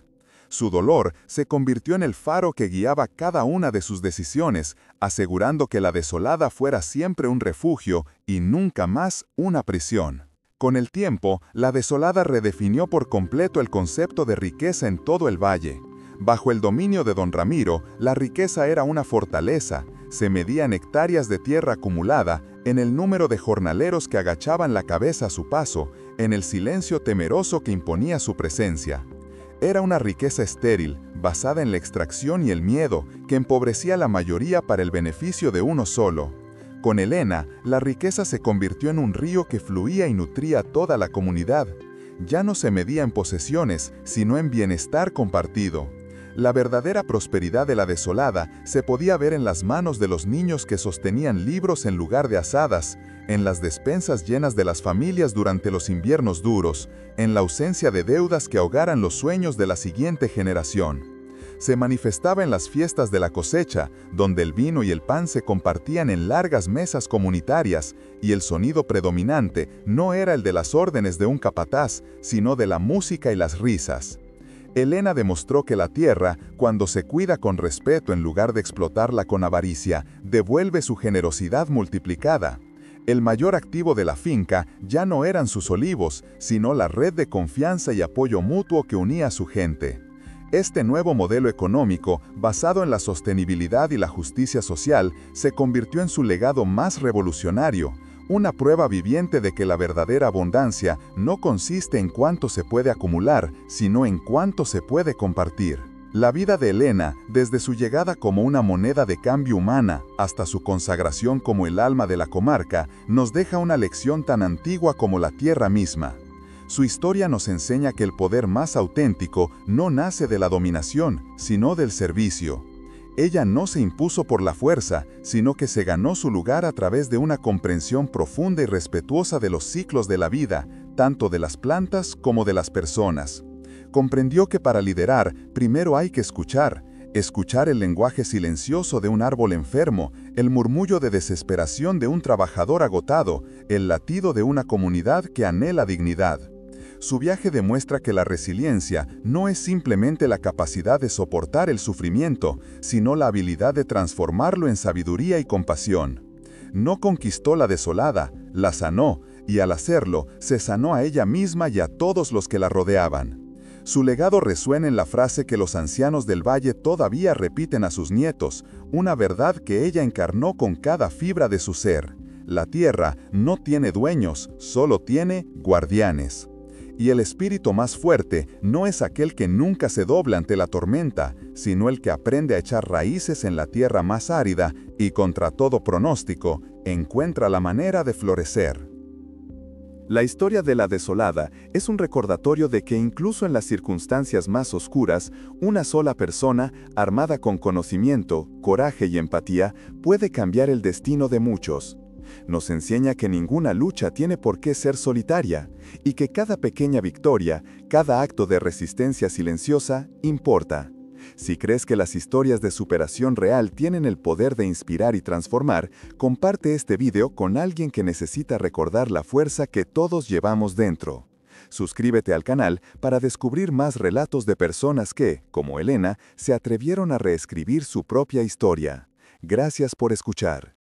Su dolor se convirtió en el faro que guiaba cada una de sus decisiones, asegurando que la desolada fuera siempre un refugio y nunca más una prisión. Con el tiempo, la desolada redefinió por completo el concepto de riqueza en todo el valle. Bajo el dominio de don Ramiro, la riqueza era una fortaleza, se medía en hectáreas de tierra acumulada, en el número de jornaleros que agachaban la cabeza a su paso, en el silencio temeroso que imponía su presencia. Era una riqueza estéril, basada en la extracción y el miedo, que empobrecía a la mayoría para el beneficio de uno solo. Con Helena, la riqueza se convirtió en un río que fluía y nutría a toda la comunidad. Ya no se medía en posesiones, sino en bienestar compartido. La verdadera prosperidad de la desolada se podía ver en las manos de los niños que sostenían libros en lugar de azadas, en las despensas llenas de las familias durante los inviernos duros, en la ausencia de deudas que ahogaran los sueños de la siguiente generación. Se manifestaba en las fiestas de la cosecha, donde el vino y el pan se compartían en largas mesas comunitarias, y el sonido predominante no era el de las órdenes de un capataz, sino de la música y las risas. Helena demostró que la tierra, cuando se cuida con respeto en lugar de explotarla con avaricia, devuelve su generosidad multiplicada. El mayor activo de la finca ya no eran sus olivos, sino la red de confianza y apoyo mutuo que unía a su gente. Este nuevo modelo económico, basado en la sostenibilidad y la justicia social, se convirtió en su legado más revolucionario, una prueba viviente de que la verdadera abundancia no consiste en cuánto se puede acumular, sino en cuánto se puede compartir. La vida de Helena, desde su llegada como una moneda de cambio humana hasta su consagración como el alma de la comarca, nos deja una lección tan antigua como la tierra misma. Su historia nos enseña que el poder más auténtico no nace de la dominación, sino del servicio. Ella no se impuso por la fuerza, sino que se ganó su lugar a través de una comprensión profunda y respetuosa de los ciclos de la vida, tanto de las plantas como de las personas. Comprendió que para liderar, primero hay que escuchar el lenguaje silencioso de un árbol enfermo, el murmullo de desesperación de un trabajador agotado, el latido de una comunidad que anhela dignidad. Su viaje demuestra que la resiliencia no es simplemente la capacidad de soportar el sufrimiento, sino la habilidad de transformarlo en sabiduría y compasión. No conquistó la desolada, la sanó, y al hacerlo, se sanó a ella misma y a todos los que la rodeaban. Su legado resuena en la frase que los ancianos del valle todavía repiten a sus nietos, una verdad que ella encarnó con cada fibra de su ser. La tierra no tiene dueños, solo tiene guardianes. Y el espíritu más fuerte no es aquel que nunca se dobla ante la tormenta, sino el que aprende a echar raíces en la tierra más árida y, contra todo pronóstico, encuentra la manera de florecer. La historia de la desolada es un recordatorio de que incluso en las circunstancias más oscuras, una sola persona, armada con conocimiento, coraje y empatía, puede cambiar el destino de muchos. Nos enseña que ninguna lucha tiene por qué ser solitaria, y que cada pequeña victoria, cada acto de resistencia silenciosa, importa. Si crees que las historias de superación real tienen el poder de inspirar y transformar, comparte este video con alguien que necesita recordar la fuerza que todos llevamos dentro. Suscríbete al canal para descubrir más relatos de personas que, como Elena, se atrevieron a reescribir su propia historia. Gracias por escuchar.